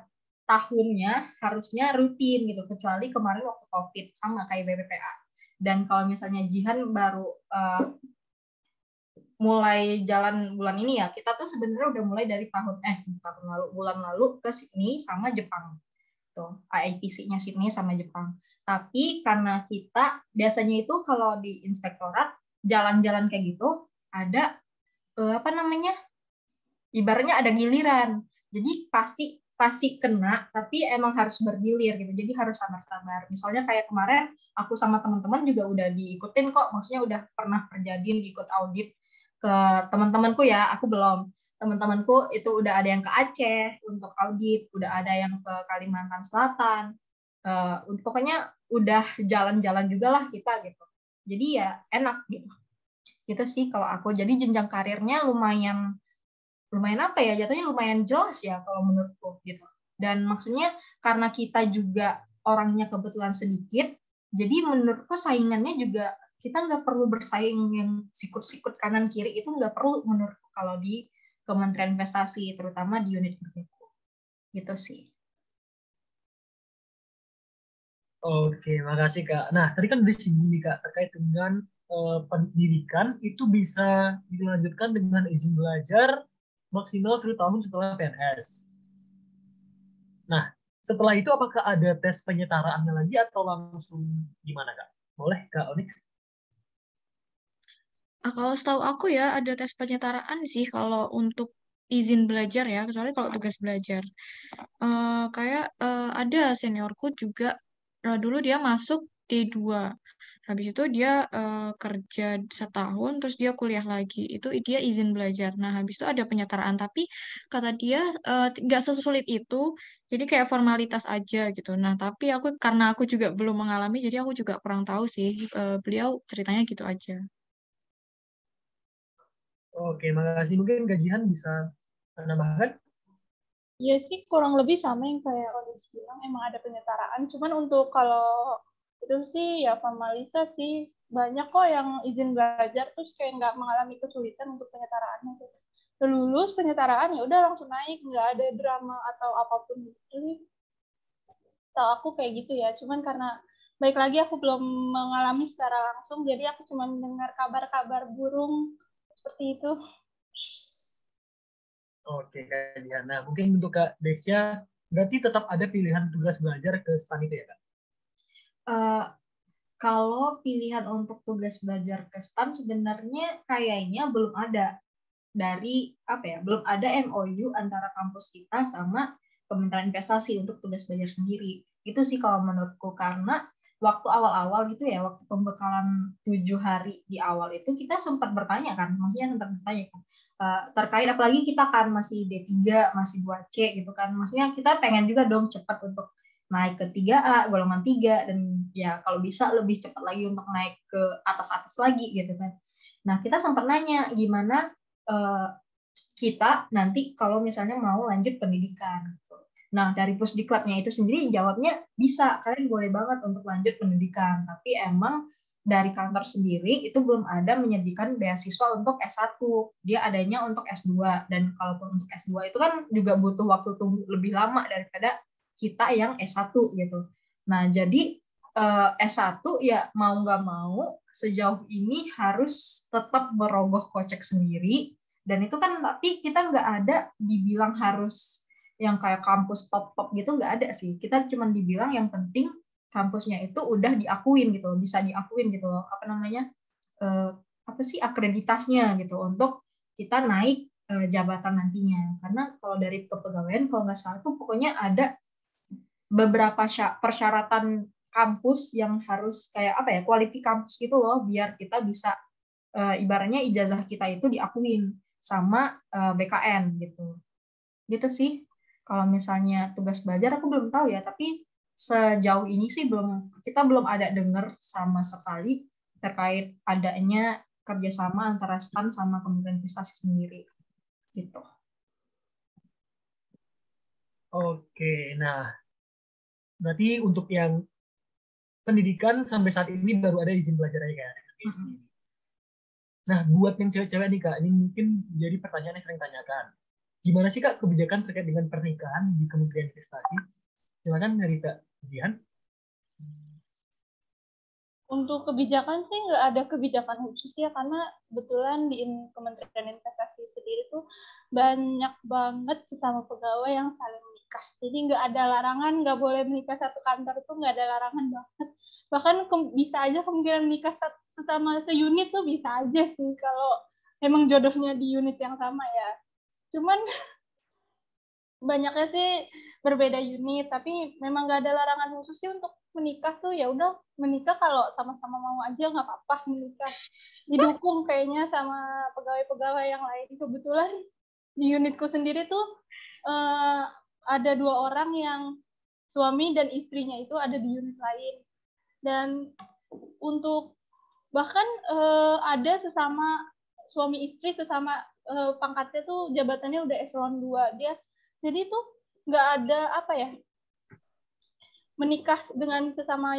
tahunnya harusnya rutin gitu, kecuali kemarin waktu COVID sama kayak BPPA. Dan kalau misalnya Jihan baru mulai jalan bulan ini ya, kita tuh sebenarnya udah mulai dari bulan lalu ke Sydney sama Jepang. Tuh, IITC-nya Sydney sama Jepang. Tapi karena kita biasanya itu kalau di inspektorat jalan-jalan kayak gitu ada ibaratnya ada giliran. Jadi pasti kena, tapi emang harus bergilir gitu. Jadi harus sabar-sabar. Misalnya kayak kemarin aku sama teman-teman juga udah diikutin kok, maksudnya udah pernah terjadi diikut audit ke teman-temanku ya, aku belum. Teman-temanku itu udah ada yang ke Aceh untuk audit, udah ada yang ke Kalimantan Selatan. Pokoknya udah jalan-jalan juga lah kita gitu. Jadi ya enak gitu. Itu sih kalau aku. Jadi jenjang karirnya lumayan apa ya, jatuhnya lumayan jelas ya kalau menurutku gitu. Dan maksudnya karena kita juga orangnya kebetulan sedikit, jadi menurutku saingannya juga kita nggak perlu bersaing yang sikut-sikut kanan kiri, itu nggak perlu menurutku kalau di Kementerian Investasi, terutama di unit bergeku. Gitu sih. Oke, makasih Kak. Nah, tadi kan disinggung nih Kak, terkait dengan pendidikan itu bisa dilanjutkan dengan izin belajar maksimal 1 tahun setelah PNS. Nah, setelah itu apakah ada tes penyetaraannya lagi atau langsung gimana Kak? Boleh Kak Onyx? Kalau setahu aku ya ada tes penyetaraan sih kalau untuk izin belajar ya, kecuali kalau tugas belajar. Kayak ada seniorku juga dulu dia masuk D2. Habis itu dia kerja setahun, terus dia kuliah lagi. Itu dia izin belajar. Nah, habis itu ada penyetaraan. Tapi kata dia nggak sesulit itu. Jadi kayak formalitas aja gitu. Nah, tapi karena aku juga belum mengalami, jadi aku juga kurang tahu sih. Beliau ceritanya gitu aja. Oke, makasih. Mungkin gajian bisa menambahkan? Iya sih, kurang lebih sama yang kayak Onis bilang, emang ada penyetaraan. Cuman untuk kalau itu sih ya formalitas sih. Banyak kok yang izin belajar terus kayak nggak mengalami kesulitan untuk penyetaraannya. Udah lulus penyetaraan ya udah langsung naik, nggak ada drama atau apapun gitu sih. Tahu aku kayak gitu ya. Cuman karena baik lagi aku belum mengalami secara langsung, jadi aku cuma mendengar kabar-kabar burung seperti itu. Oke, Kak Jihan. Nah, mungkin untuk Kak Desya, berarti tetap ada pilihan tugas belajar ke STAN itu ya, Kak? Kalau pilihan untuk tugas belajar ke STAN sebenarnya kayaknya belum ada belum ada MOU antara kampus kita sama Kementerian Investasi untuk tugas belajar sendiri. Itu sih kalau menurutku, karena waktu awal-awal gitu ya, waktu pembekalan 7 hari di awal itu kita sempat bertanya kan, maksudnya sempat bertanya kan, terkait apalagi kita kan masih D3, masih 2C gitu kan, maksudnya kita pengen juga dong cepat untuk naik ke 3A, golongan 3, dan ya kalau bisa lebih cepat lagi untuk naik ke atas-atas lagi gitu kan. Nah, kita sempat nanya gimana kita nanti kalau misalnya mau lanjut pendidikan. Nah, dari Pusdiklatnya itu sendiri jawabnya bisa, kalian boleh banget untuk lanjut pendidikan. Tapi emang dari kantor sendiri itu belum ada menyediakan beasiswa untuk S1. Dia adanya untuk S2. Dan kalaupun untuk S2 itu kan juga butuh waktu tunggu lebih lama daripada kita yang S1 gitu. Nah, jadi S1 ya mau nggak mau sejauh ini harus tetap merogoh kocek sendiri. Dan itu kan tapi kita nggak ada dibilang harus yang kayak kampus top-top gitu nggak ada sih. Kita cuma dibilang yang penting kampusnya itu udah diakuin gitu, bisa diakuin gitu, apa namanya, apa sih akreditasnya gitu untuk kita naik jabatan nantinya. Karena kalau dari kepegawaian kalau nggak salah tuh pokoknya ada beberapa persyaratan kampus yang harus kayak apa ya, kualifikasi kampus gitu loh, biar kita bisa ibaratnya ijazah kita itu diakuin sama BKN gitu. Gitu sih. Kalau misalnya tugas belajar aku belum tahu ya, tapi sejauh ini sih kita belum ada dengar sama sekali terkait adanya kerjasama antara STAN sama Kementerian Investasi sendiri. Gitu. Oke, nah berarti untuk yang pendidikan sampai saat ini baru ada izin belajar aja kan? Nah, buat yang cewek-cewek nih Kak, ini mungkin jadi pertanyaan yang sering tanyakan. Gimana sih Kak kebijakan terkait dengan pernikahan di Kementerian Investasi? Silakan dari Kak Dian. Untuk kebijakan sih nggak ada kebijakan khusus ya, karena kebetulan di Kementerian Investasi sendiri tuh banyak banget sesama pegawai yang saling menikah. Jadi nggak ada larangan, nggak boleh menikah satu kantor itu nggak ada larangan banget. Bahkan bisa aja kemungkinan menikah sesama seunit tuh bisa aja sih kalau memang jodohnya di unit yang sama ya. Cuman banyaknya sih berbeda unit, tapi memang nggak ada larangan khusus sih untuk menikah tuh. Ya udah menikah kalau sama-sama mau aja nggak apa-apa menikah. Didukung kayaknya sama pegawai-pegawai yang lain. Kebetulan di unitku sendiri tuh ada 2 orang yang suami dan istrinya itu ada di unit lain. Dan untuk bahkan ada sesama suami istri sesama pangkatnya tuh jabatannya udah eselon 2. Jadi tuh nggak ada apa ya, menikah dengan sesama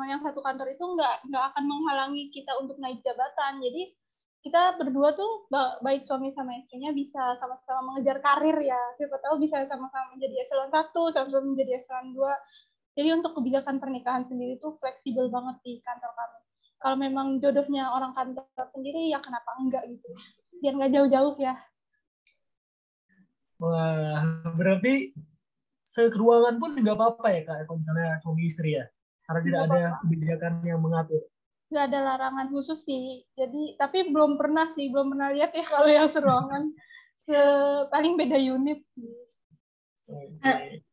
yang satu kantor itu nggak akan menghalangi kita untuk naik jabatan. Jadi kita berdua tuh baik suami sama istrinya bisa sama-sama mengejar karir ya. Siapa tahu bisa sama-sama menjadi eselon 1, sama-sama menjadi eselon 2. Jadi untuk kebijakan pernikahan sendiri tuh fleksibel banget di kantor kami. Kalau memang jodohnya orang kantor sendiri ya kenapa enggak gitu. Biar nggak jauh-jauh ya. Wah, berarti seruangan pun nggak apa-apa ya Kak, kalau misalnya suami istri ya? Karena tidak ada kebijakan yang mengatur. Nggak ada larangan khusus sih. Jadi, tapi belum pernah lihat ya kalau yang seruangan. Paling beda unit sih.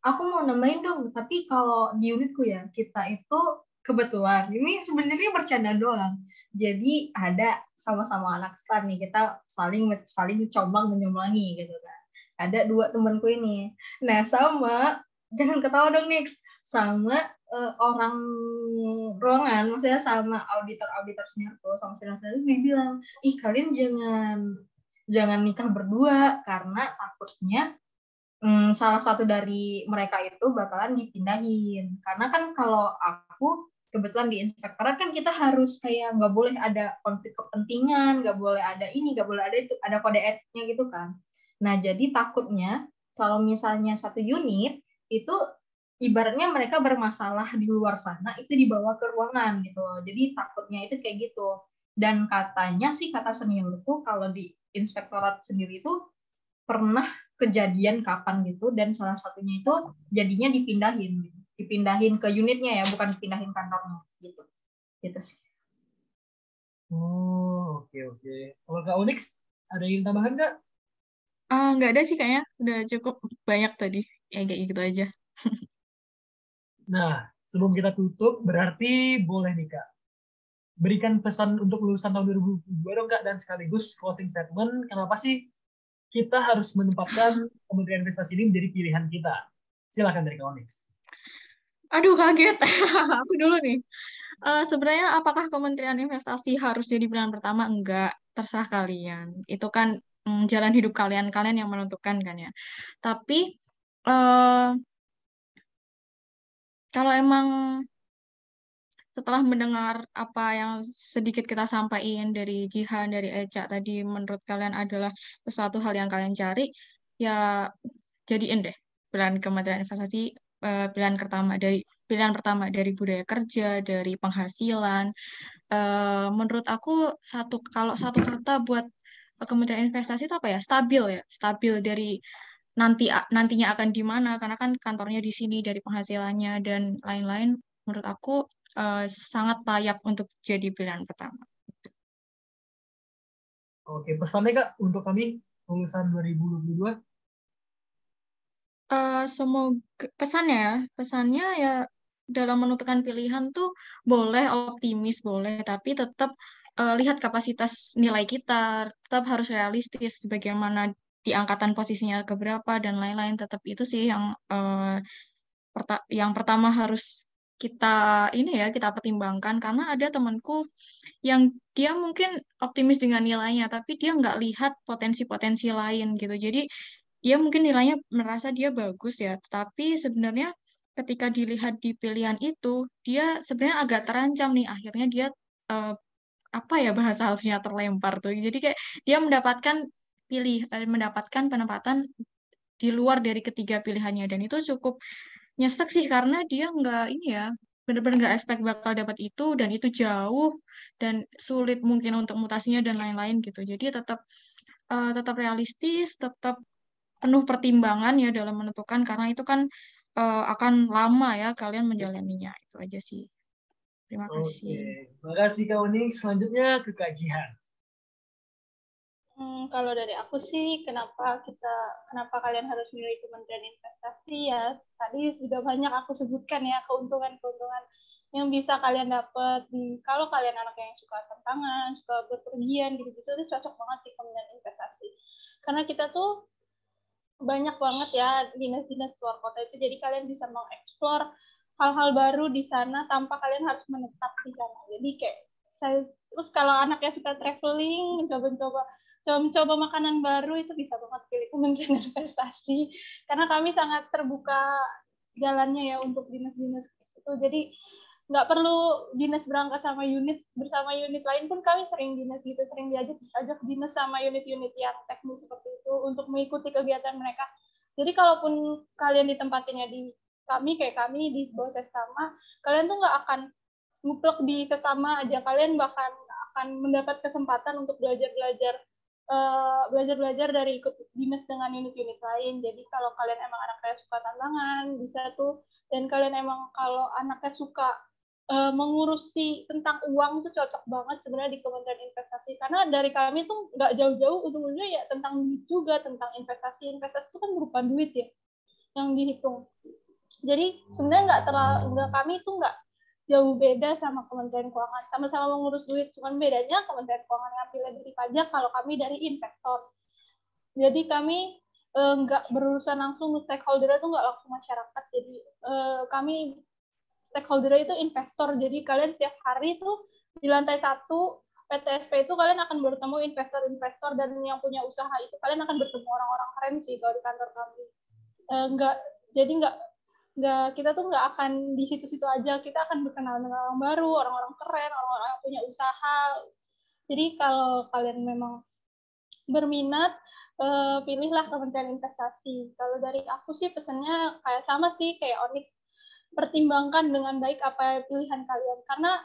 Aku mau nambahin dong, tapi kalau di unitku ya, kita itu kebetulan, ini sebenarnya bercanda doang. Jadi ada sama-sama anak STAN nih, kita saling combang menyomlangi gitu kan. Ada 2 temanku ini. Nah, jangan ketawa dong Nix, sama orang ruangan, maksudnya sama auditor seniorku, sama senior-senior dibilang, ih kalian jangan nikah berdua karena takutnya salah satu dari mereka itu bakalan dipindahin. Karena kan kalau aku kebetulan di inspektorat kan kita harus kayak nggak boleh ada konflik kepentingan, nggak boleh ada ini, nggak boleh ada itu, ada kode etiknya gitu kan. Nah, jadi takutnya kalau misalnya satu unit itu ibaratnya mereka bermasalah di luar sana itu dibawa ke ruangan gitu. Jadi takutnya itu kayak gitu. Dan katanya sih kata seniorku kalau di inspektorat sendiri itu pernah kejadian kapan gitu dan salah satunya itu jadinya dipindahin ke unitnya ya, bukan dipindahin kantornya gitu sih. Oh, oke. Kalau Kak Onyx ada yang tambahan nggak? Nggak ada sih kayaknya, udah cukup banyak tadi. Ya kayak gitu aja. Nah, Sebelum kita tutup, berarti boleh nih Kak. Berikan pesan untuk lulusan tahun 2022 dong Kak, dan sekaligus closing statement, kenapa sih kita harus menempatkan Kementerian Investasi ini menjadi pilihan kita? Silakan dari Kak Onyx. Aduh, kaget. Aku dulu nih. Sebenarnya apakah Kementerian Investasi harus jadi pilihan pertama? Enggak, terserah kalian. Itu kan jalan hidup kalian, kalian yang menentukan kan ya. Tapi eh, kalau emang setelah mendengar apa yang sedikit kita sampaikan dari Jihan, dari Eca tadi, menurut kalian adalah sesuatu hal yang kalian cari, ya jadiin deh pilihan Kementerian Investasi pilihan pertama dari budaya kerja, dari penghasilan. Menurut aku kalau satu kata buat Kementerian Investasi itu apa ya? Stabil ya, stabil dari nantinya akan di mana karena kan kantornya di sini dari penghasilannya dan lain-lain. Menurut aku sangat layak untuk jadi pilihan pertama. Oke, pesannya Kak untuk kami lulusan 2022. Semoga pesannya ya dalam menentukan pilihan tuh boleh optimis boleh, tapi tetap lihat kapasitas nilai kita, tetap harus realistis bagaimana di angkatan posisinya keberapa dan lain-lain. Tetap itu sih yang pertama harus kita pertimbangkan karena ada temanku yang dia mungkin optimis dengan nilainya, tapi dia nggak lihat potensi-potensi lain gitu. Jadi dia mungkin nilainya merasa dia bagus ya, tapi sebenarnya ketika dilihat di pilihan itu, dia sebenarnya agak terancam nih. Akhirnya dia eh, apa ya bahasa halusnya terlempar tuh. Jadi kayak dia mendapatkan penempatan di luar dari ketiga pilihannya dan itu cukup nyesek sih karena dia nggak ini ya benar-benar nggak expect bakal dapat itu dan itu jauh dan sulit mungkin untuk mutasinya dan lain-lain gitu. Jadi tetap realistis, tetap penuh pertimbangan ya dalam menentukan karena itu kan akan lama ya kalian menjalaninya. Itu aja sih. Terima Oke, kasih. makasih Kak Onyx. Selanjutnya ke Kak Jihan. Kalau dari aku sih, kenapa kalian harus milih Kementerian Investasi ya? Tadi sudah banyak aku sebutkan ya keuntungan-keuntungan yang bisa kalian dapat kalau kalian anak yang suka tantangan, suka berpergian gitu-gitu, itu cocok banget di Kementerian Investasi. Karena kita tuh banyak banget ya dinas-dinas luar kota itu, jadi kalian bisa mengeksplor hal-hal baru di sana tanpa kalian harus menetap di sana. Jadi kayak terus kalau anaknya suka traveling, mencoba makanan baru, itu bisa banget pilih Kementerian Investasi karena kami sangat terbuka jalannya ya untuk dinas-dinas itu. Jadi nggak perlu dinas berangkat bersama unit lain pun, kami sering diajak dinas sama unit-unit yang teknis seperti itu untuk mengikuti kegiatan mereka. Jadi kalaupun kalian ditempatinnya di kayak kami di bawah sesama, kalian tuh nggak akan nguplek di sesama aja, kalian bahkan akan mendapat kesempatan untuk belajar dari ikut dinas dengan unit-unit lain. Jadi kalau kalian emang anaknya suka tantangan, bisa tuh. Dan kalian emang kalau anaknya suka mengurusi tentang uang, tuh cocok banget sebenarnya di Kementerian Investasi. Karena dari kami tuh nggak jauh-jauh ujung-ujungnya ya tentang duit juga, tentang investasi. Investasi itu kan berupa duit ya yang dihitung. Jadi sebenarnya kami tuh nggak jauh beda sama Kementerian Keuangan. Sama-sama mengurus duit, cuman bedanya Kementerian Keuangan ngambilnya dari pajak, kalau kami dari investor. Jadi kami nggak berurusan langsung, stakeholder itu nggak langsung masyarakat. Jadi kami stakeholder itu investor. Jadi kalian setiap hari tuh di lantai 1 PTSP itu kalian akan bertemu investor-investor, dan yang punya usaha itu kalian akan bertemu orang-orang keren sih kalau di kantor kami. Nggak kita tuh nggak akan di situ-situ aja, kita akan berkenalan dengan orang baru, orang-orang keren, orang-orang yang punya usaha. Jadi kalau kalian memang berminat, pilihlah Kementerian Investasi. Kalau dari aku sih pesannya kayak sama sih kayak Onyx, pertimbangkan dengan baik apa pilihan kalian, karena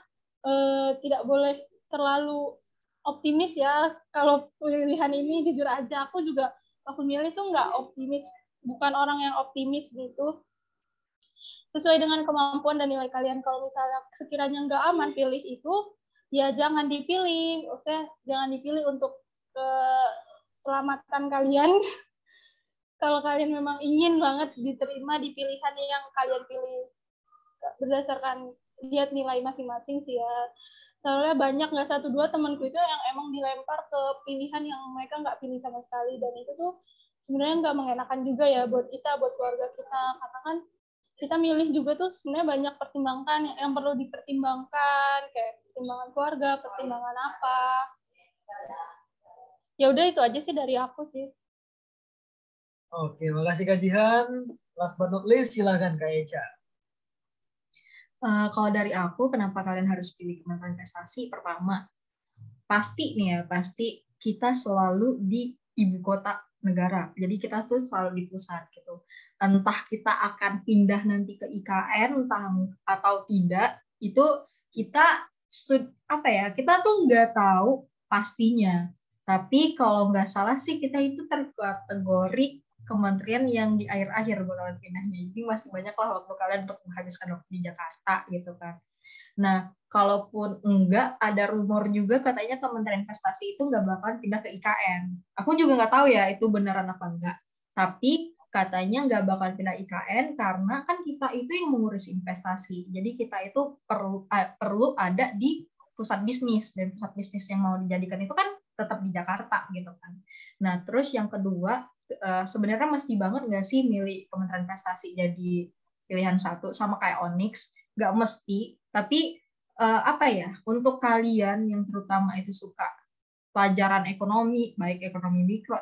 tidak boleh terlalu optimis ya. Kalau pilihan ini jujur aja aku juga waktu milih tuh nggak optimis, bukan orang yang optimis gitu. Sesuai dengan kemampuan dan nilai kalian. Kalau misalnya sekiranya nggak aman pilih itu, ya jangan dipilih. Oke, jangan dipilih untuk keselamatan kalian. Kalau kalian memang ingin banget diterima di pilihan yang kalian pilih. berdasarkan lihat nilai masing-masing sih ya. Soalnya banyak, nggak 1-2 temanku itu yang emang dilempar ke pilihan yang mereka nggak pilih sama sekali, dan itu tuh sebenarnya nggak mengenakan juga ya buat kita, buat keluarga kita, karena kan kita milih juga tuh sebenarnya banyak pertimbangan yang perlu dipertimbangkan, kayak pertimbangan keluarga, pertimbangan apa. Ya udah itu aja sih dari aku sih. Oke, makasih Kak Jihan. Last but not least, silakan Kak Eca. Kalau dari aku, kenapa kalian harus pilih Kementerian Investasi? Pertama, pasti nih ya, pasti kita selalu di ibu kota negara. Jadi kita tuh selalu di pusat gitu. Entah kita akan pindah nanti ke IKN, entah atau tidak, itu kita kita tuh nggak tahu pastinya. Tapi kalau nggak salah sih kita itu terkategori kementerian yang di akhir-akhir bakalan pindahnya. Jadi masih banyak lah waktu kalian untuk menghabiskan waktu di Jakarta gitu kan. Nah, kalaupun enggak, ada rumor juga katanya Kementerian Investasi itu nggak bakalan pindah ke IKN. Aku juga nggak tahu ya itu beneran apa enggak. Tapi katanya nggak bakalan pindah IKN karena kan kita itu yang mengurus investasi. Jadi kita itu perlu ada di pusat bisnis, dan pusat bisnis yang mau dijadikan itu kan tetap di Jakarta gitu kan. Nah, terus yang kedua, sebenarnya mesti banget nggak sih milih Kementerian Investasi jadi pilihan satu sama kayak Onyx? Nggak mesti, tapi untuk kalian yang terutama itu suka pelajaran ekonomi, baik ekonomi mikro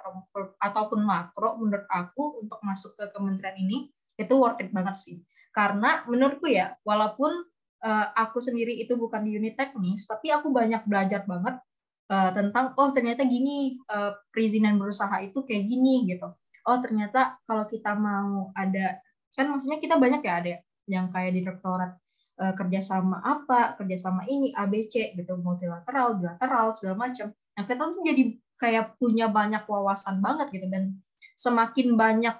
ataupun makro, menurut aku untuk masuk ke kementerian ini itu worth it banget sih. Karena menurutku ya, walaupun aku sendiri itu bukan di unit teknis, tapi aku banyak belajar banget tentang ternyata gini, perizinan berusaha itu kayak gini gitu. Oh ternyata kalau kita mau ada, kan maksudnya kita banyak ya ada yang kayak direktorat kerjasama kerjasama ini ABC gitu, multilateral, bilateral, segala macam. Nah kita tuh jadi kayak punya banyak wawasan banget gitu, dan semakin banyak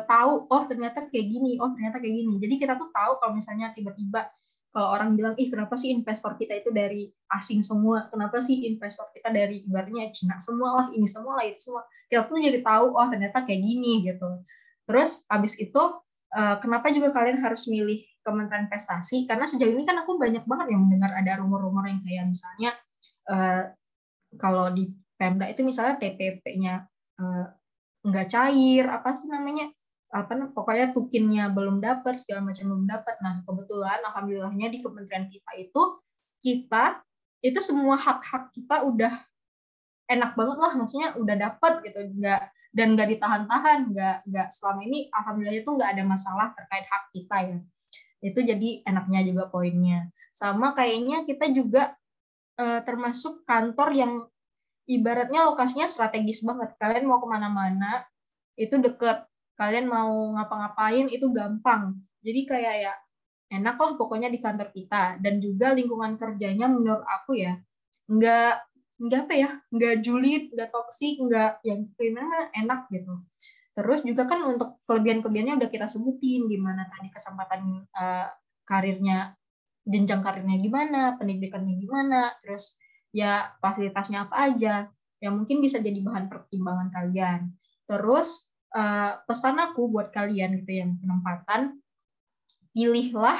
tahu ternyata kayak gini, ternyata kayak gini. Jadi kita tuh tahu kalau misalnya tiba-tiba kalau orang bilang, kenapa sih investor kita itu dari asing semua? Kenapa sih investor kita dari ibaratnya Cina semua lah, ini semua lah, itu semua. Kita pun jadi tahu, ternyata kayak gini gitu. Terus abis itu, kenapa juga kalian harus milih Kementerian Investasi? Karena sejauh ini kan aku banyak banget yang mendengar ada rumor-rumor yang kayak misalnya, kalau di Pemda itu misalnya TPP-nya nggak cair, apa sih namanya? Pokoknya tukinnya belum dapat, segala macam belum dapat. Nah kebetulan alhamdulillahnya di kementerian kita itu semua hak-hak kita udah enak banget lah, maksudnya udah dapat gitu, nggak ditahan-tahan, nggak selama ini alhamdulillah itu nggak ada masalah terkait hak kita ya. Itu jadi enaknya juga poinnya. Sama kayaknya kita juga termasuk kantor yang ibaratnya lokasinya strategis banget. Kalian mau kemana-mana itu deket, kalian mau ngapa-ngapain itu gampang. Jadi kayak ya enak lah pokoknya di kantor kita. Dan juga lingkungan kerjanya menurut aku ya nggak julid, nggak toksik, nggak yang gimana, enak gitu. Terus juga kan untuk kelebihan-kelebihannya udah kita sebutin, gimana tadi kesempatan karirnya, jenjang karirnya gimana, pendidikannya gimana, terus ya fasilitasnya apa aja yang mungkin bisa jadi bahan pertimbangan kalian. Terus pesan aku buat kalian gitu yang penempatan, pilihlah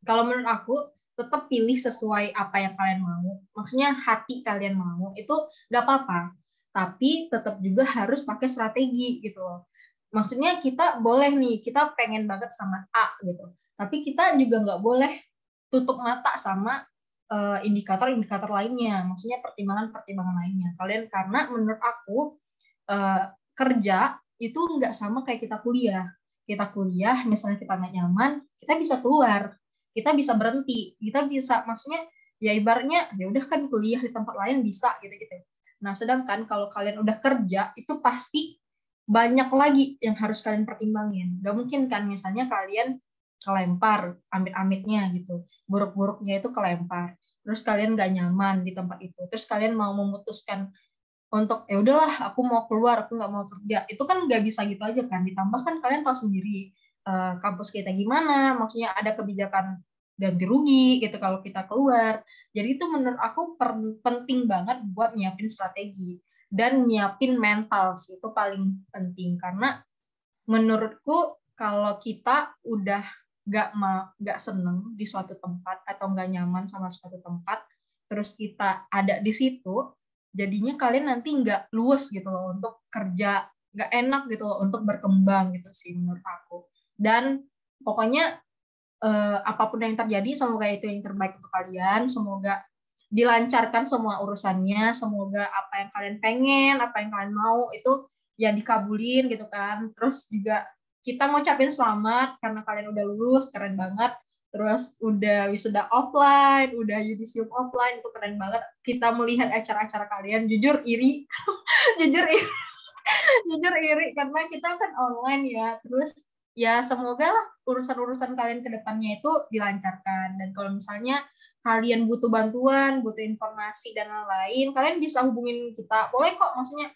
kalau menurut aku tetap pilih sesuai apa yang kalian mau, maksudnya hati kalian mau itu nggak apa-apa, tapi tetap juga harus pakai strategi gitu loh. Maksudnya kita boleh nih, kita pengen banget sama A gitu, tapi kita juga nggak boleh tutup mata sama indikator-indikator lainnya, maksudnya pertimbangan-pertimbangan lainnya kalian. Karena menurut aku kerja itu nggak sama kayak kita kuliah. Kita kuliah, misalnya kita nggak nyaman, kita bisa keluar, kita bisa berhenti, kita bisa, maksudnya ya ibaratnya ya udah kan kuliah di tempat lain bisa gitu-gitu. Nah sedangkan kalau kalian udah kerja itu pasti banyak lagi yang harus kalian pertimbangin. Gak mungkin kan misalnya kalian kelempar, amit-amitnya gitu, buruk-buruknya itu kelempar, terus kalian gak nyaman di tempat itu, terus kalian mau memutuskan untuk ya udahlah aku mau keluar, aku nggak mau kerja, itu kan nggak bisa gitu aja kan. Ditambah kan kalian tahu sendiri kampus kita gimana, maksudnya ada kebijakan ganti rugi gitu kalau kita keluar. Jadi itu menurut aku penting banget buat nyiapin strategi dan nyiapin mental sih, itu paling penting. Karena menurutku kalau kita udah nggak seneng di suatu tempat atau nggak nyaman sama suatu tempat, terus kita ada di situ, jadinya kalian nanti nggak luwes gitu loh untuk kerja, nggak enak gitu loh untuk berkembang gitu sih menurut aku. Dan pokoknya apapun yang terjadi, semoga itu yang terbaik untuk kalian, semoga dilancarkan semua urusannya, semoga apa yang kalian pengen, apa yang kalian mau itu ya dikabulin gitu kan. Terus juga kita ngucapin selamat karena kalian udah lulus, keren banget. Terus udah wisuda offline, udah yudisium offline, itu keren banget. Kita melihat acara-acara kalian, jujur iri, jujur iri, jujur iri karena kita kan online ya. Terus ya semoga lah urusan-urusan kalian ke depannya itu dilancarkan. Dan kalau misalnya kalian butuh bantuan, butuh informasi dan lain-lain, kalian bisa hubungin kita. Boleh kok, maksudnya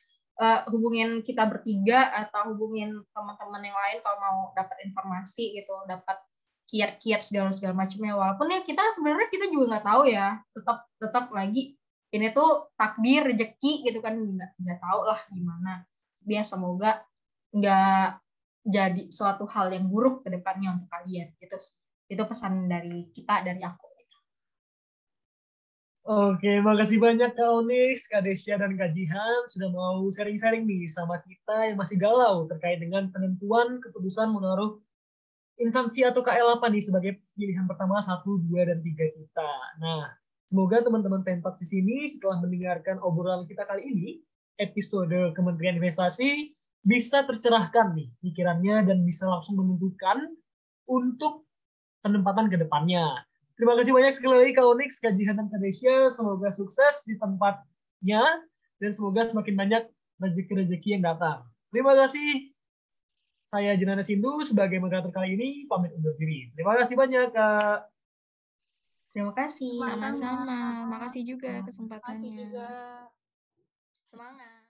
hubungin kita bertiga atau hubungin teman-teman yang lain kalau mau dapat informasi gitu, dapat kiat-kiat segala macamnya. Walaupun ya kita sebenarnya kita juga nggak tahu ya, tetap lagi ini tuh takdir rezeki gitu kan, nggak tahu lah gimana. Dia semoga nggak jadi suatu hal yang buruk ke depannya untuk kalian. Itu pesan dari kita, dari aku. Oke, makasih banyak Kak Onyx, Kak Desya, dan Kak Jihan sudah mau sharing-sharing nih sama kita yang masih galau terkait dengan penentuan keputusan menaruh instansi atau KL apa nih sebagai pilihan pertama 1, 2, dan 3 kita. Nah, semoga teman-teman Pentak di sini setelah mendengarkan obrolan kita kali ini, episode Kementerian Investasi, bisa tercerahkan nih pikirannya dan bisa langsung menentukan untuk penempatan ke depannya. Terima kasih banyak sekali lagi Kak Onyx, Kak Jihan, dan Kak Desya. Semoga sukses di tempatnya dan semoga semakin banyak rezeki-rezeki yang datang. Terima kasih. Saya Jenana Sindu sebagai moderator kali ini pamit undur diri. Terima kasih banyak Kak. Terima kasih. Sama-sama. Makasih juga Makasih kesempatannya. juga. Semangat.